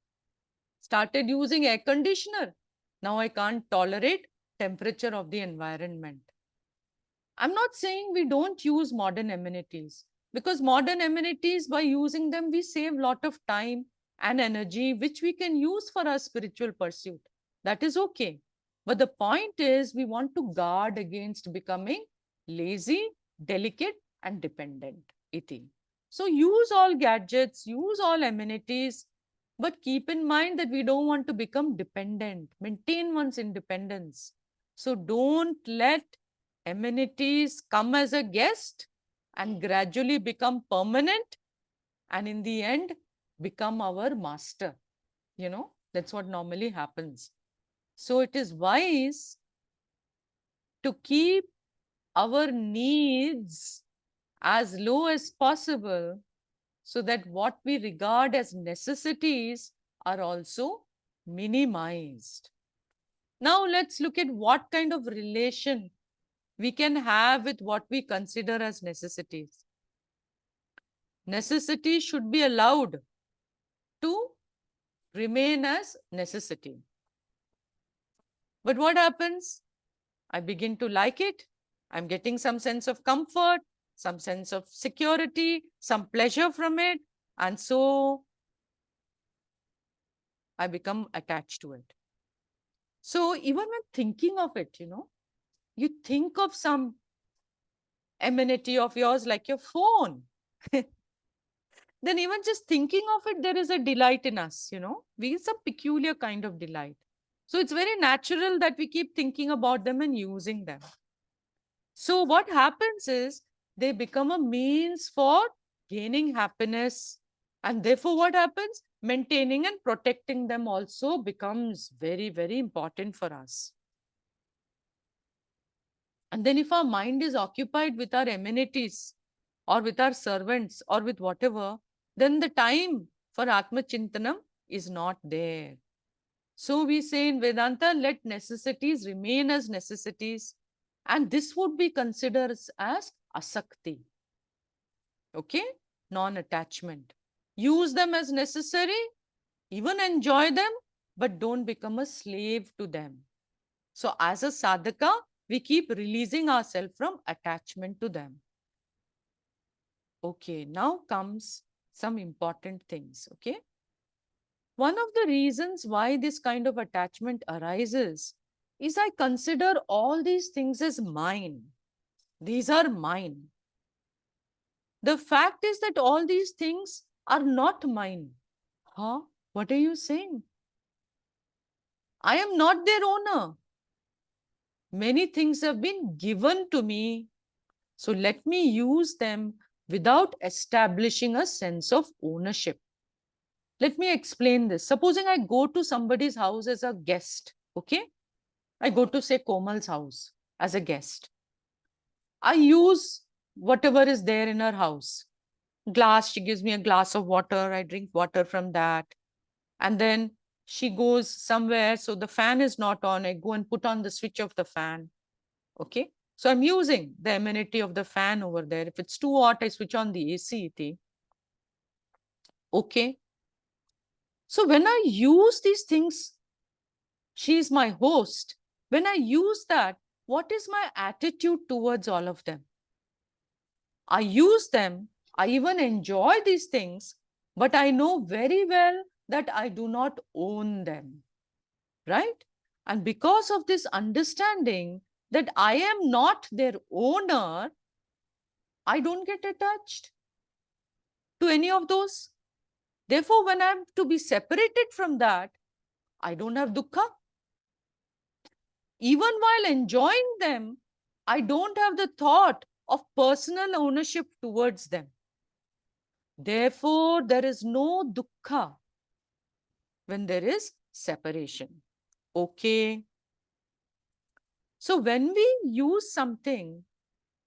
Started using air conditioner. Now I can't tolerate temperature of the environment. I'm not saying we don't use modern amenities, because modern amenities, by using them, we save a lot of time and energy, which we can use for our spiritual pursuit. That is okay. But the point is, we want to guard against becoming lazy, delicate, and dependent. Iti. So use all gadgets, use all amenities, but keep in mind that we don't want to become dependent. Maintain one's independence. So don't let amenities come as a guest and gradually become permanent, and in the end become our master. You know, that's what normally happens. So it is wise to keep our needs as low as possible, so that what we regard as necessities are also minimized. Now let's look at what kind of relation we can have with what we consider as necessities. Necessity should be allowed to remain as necessity. But what happens? I begin to like it. I'm getting some sense of comfort, some sense of security, some pleasure from it. And so I become attached to it. So even when thinking of it, you know, you think of some amenity of yours like your phone. then even just thinking of it, there is a delight in us, we get some peculiar kind of delight. So it's very natural that we keep thinking about them and using them. So what happens is they become a means for gaining happiness. And therefore what happens? Maintaining and protecting them also becomes very, very important for us. And then if our mind is occupied with our amenities or with our servants or with whatever, then the time for Atma Chintanam is not there. So we say in Vedanta, let necessities remain as necessities. And this would be considered as Asakti. Okay? Non-attachment. Use them as necessary, even enjoy them, but don't become a slave to them. So as a sadhaka, we keep releasing ourselves from attachment to them. Okay, now comes some important things, okay? One of the reasons why this kind of attachment arises is I consider all these things as mine. These are mine. The fact is that all these things are not mine. Huh? What are you saying? I am not their owner. Many things have been given to me. So let me use them without establishing a sense of ownership. Let me explain this. Supposing I go to somebody's house as a guest, okay? I go to, say, Komal's house as a guest. I use whatever is there in her house. Glass, she gives me a glass of water. I drink water from that. And then she goes somewhere, so the fan is not on. I go and put on the switch of the fan. Okay? So I'm using the amenity of the fan over there. If it's too hot, I switch on the AC. Okay? So when I use these things, she is my host. When I use that, what is my attitude towards all of them? I use them, I even enjoy these things, but I know very well that I do not own them, right? And because of this understanding that I am not their owner, I don't get attached to any of those. Therefore, when I'm to be separated from that, I don't have dukkha. Even while enjoying them, I don't have the thought of personal ownership towards them. Therefore, there is no dukkha when there is separation. Okay. So when we use something,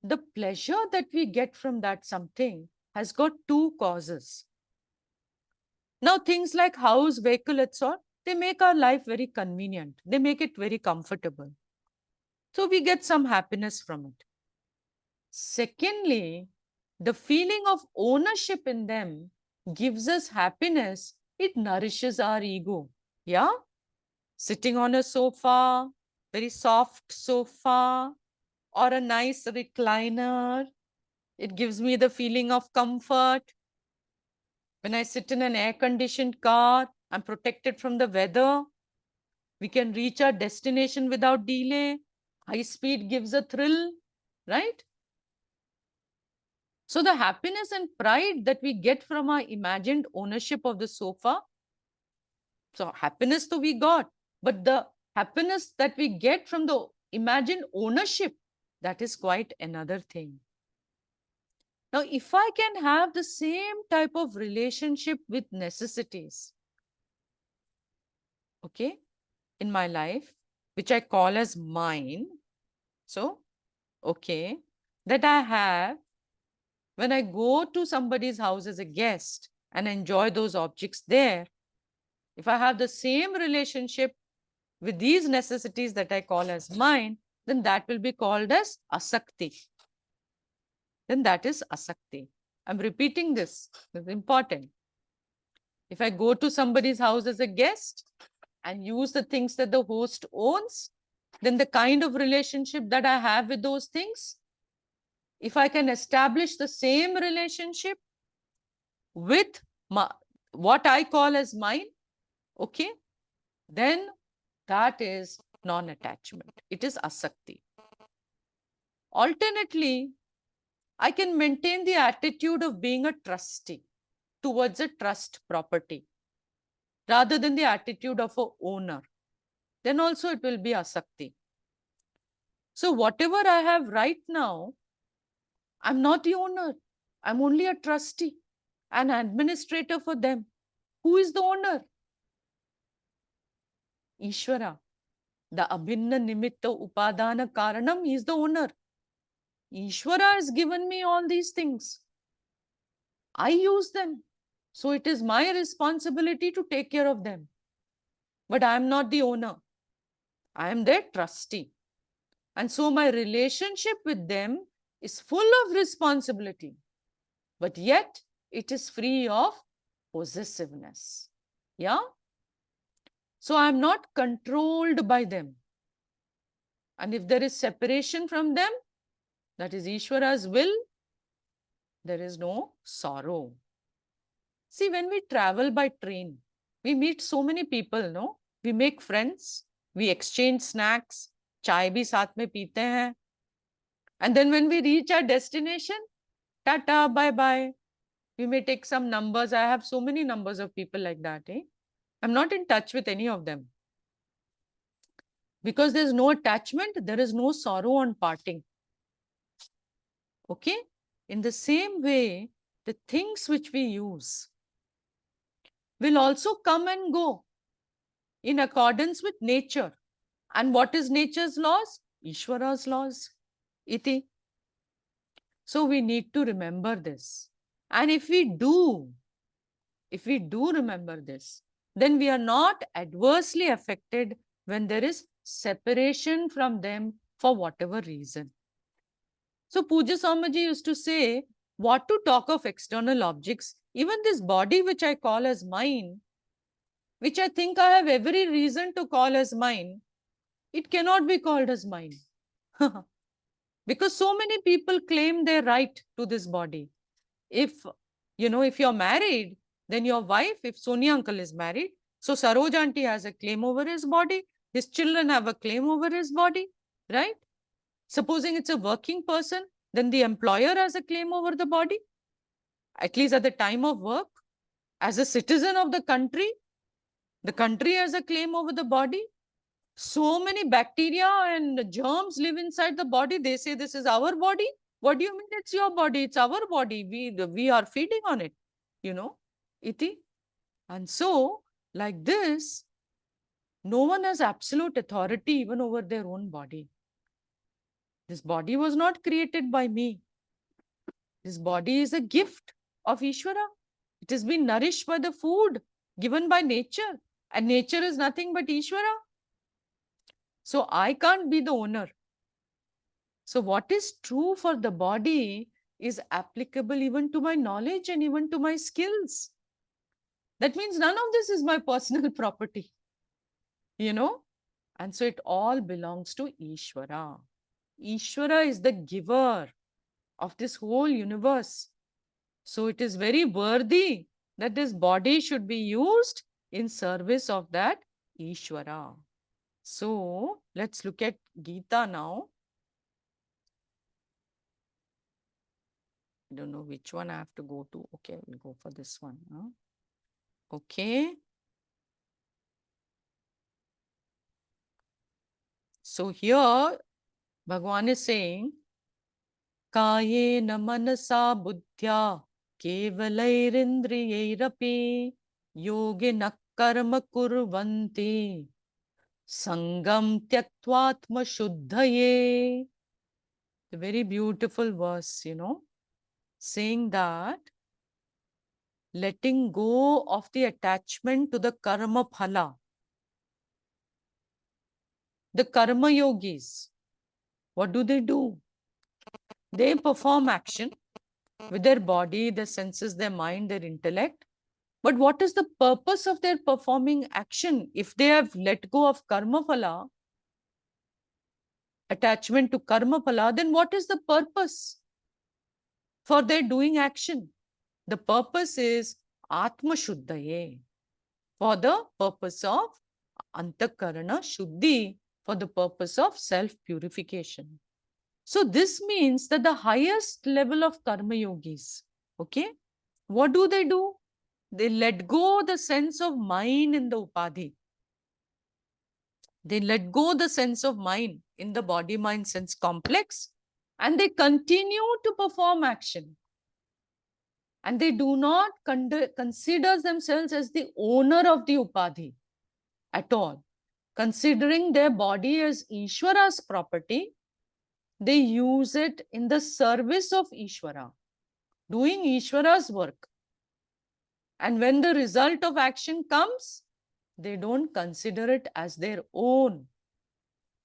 the pleasure that we get from that something has got two causes. Now, things like house, vehicle, etc., they make our life very convenient. They make it very comfortable. So we get some happiness from it. Secondly, the feeling of ownership in them gives us happiness. It nourishes our ego. Yeah? Sitting on a sofa, very soft sofa, or a nice recliner. It gives me the feeling of comfort. When I sit in an air-conditioned car, I'm protected from the weather. We can reach our destination without delay. High speed gives a thrill, right? So the happiness and pride that we get from our imagined ownership of the sofa, so happiness though we got, but the happiness that we get from the imagined ownership, that is quite another thing. Now, if I can have the same type of relationship with necessities, okay, in my life, which I call as mine, so, okay, that I have when I go to somebody's house as a guest and enjoy those objects there, if I have the same relationship with these necessities that I call as mine, then that will be called as Asakti. Then that is Asakti. I'm repeating this. It's important. If I go to somebody's house as a guest and use the things that the host owns, then the kind of relationship that I have with those things, if I can establish the same relationship with what I call as mine, okay, then that is non-attachment. It is Asakti. Alternately, I can maintain the attitude of being a trustee. towards a trust property rather than the attitude of a owner, then also it will be asakti. So whatever I have right now, I'm not the owner. I'm only a trustee, an administrator for them. Who is the owner? Ishvara. The abhinna nimitta upadana karanam, he is the owner. Ishvara has given me all these things. I use them. So it is my responsibility to take care of them. But I am not the owner. I am their trustee. And so my relationship with them is full of responsibility. But yet it is free of possessiveness. Yeah? So I am not controlled by them. And if there is separation from them, that is Ishvara's will, there is no sorrow. See, when we travel by train, we meet so many people, no? We make friends, we exchange snacks, chai bhi saath mein peete hain. And then when we reach our destination, tata, bye-bye. We may take some numbers. I have so many numbers of people like that. I'm not in touch with any of them. Because there's no attachment, there is no sorrow on parting. Okay? In the same way, the things which we use will also come and go in accordance with nature. And what is nature's laws? Ishvara's laws. Iti. So we need to remember this. And if we do remember this, then we are not adversely affected when there is separation from them for whatever reason. So Puja Swamiji used to say, what to talk of external objects, even this body which I call as mine, which I think I have every reason to call as mine, it cannot be called as mine. Because so many people claim their right to this body. If you're married, then your wife, if Sonia uncle is married, so Saroj auntie has a claim over his body, his children have a claim over his body, right? Supposing it's a working person, then the employer has a claim over the body, at least at the time of work. As a citizen of the country has a claim over the body. So many bacteria and germs live inside the body. They say this is our body. What do you mean it's your body? It's our body. We are feeding on it, iti. And so, like this, no one has absolute authority even over their own body. This body was not created by me. This body is a gift of Ishvara. It has been nourished by the food given by nature. And nature is nothing but Ishvara. So I can't be the owner. So what is true for the body is applicable even to my knowledge and even to my skills. That means none of this is my personal property. And so it all belongs to Ishvara. Ishvara is the giver of this whole universe. So it is very worthy that this body should be used in service of that Ishvara. So let's look at Gita now. I don't know which one I have to go to. Okay, we'll go for this one. Okay. So here, Bhagavan is saying, Kayena manasa buddhya kevalairindriyairapi yogena karma kurvanti sangam tyaktvatma shuddhaye. A very beautiful verse, saying that letting go of the attachment to the karma phala. The karma yogis, what do? They perform action with their body, their senses, their mind, their intellect. But what is the purpose of their performing action? If they have let go of karma phala, attachment to karma phala, then what is the purpose for their doing action? The purpose is Atma Shuddhaye, for the purpose of Antakarana Shuddhi, for the purpose of self-purification. So this means that the highest level of karma yogis, okay, what do? They let go the sense of mine in the upadhi. They let go the sense of mine in the body, mind, sense complex, and they continue to perform action. And they do not consider themselves as the owner of the upadhi at all. Considering their body as Ishvara's property, they use it in the service of Ishvara, doing Ishvara's work. And when the result of action comes, they don't consider it as their own.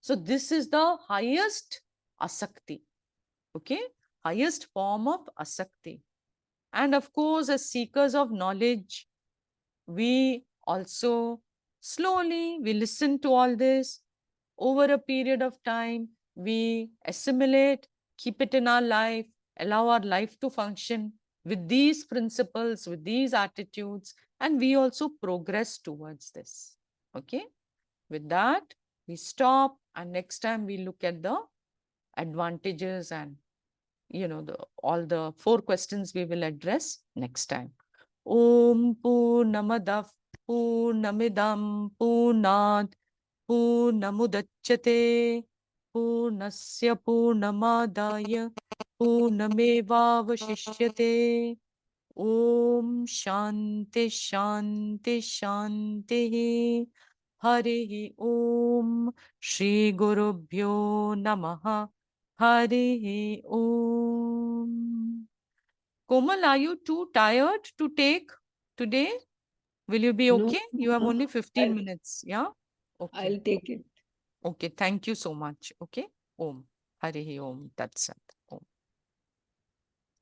So this is the highest Asakti, okay? Highest form of Asakti. And of course, as seekers of knowledge, we also slowly, we listen to all this. Over a period of time, we assimilate, keep it in our life, allow our life to function with these principles, with these attitudes, and we also progress towards this. Okay? With that, we stop, and next time we look at the advantages and all the 4 questions we will address next time. Om Purnamadav Purnamidam Purnat Purnamudachyate Purnasya Purnamadaya Purnamevavashishyate. Om Shanti Shanti Shanti. Harihi Om. Shri Gurubhyo Namaha. Harihi Om. Komal, are you too tired to take today? Will you be No, okay? You have only 15 I'll- minutes. Yeah? Okay. I'll take it. Okay. Thank you so much. Okay. Om. Harihi Om. Tat Sat.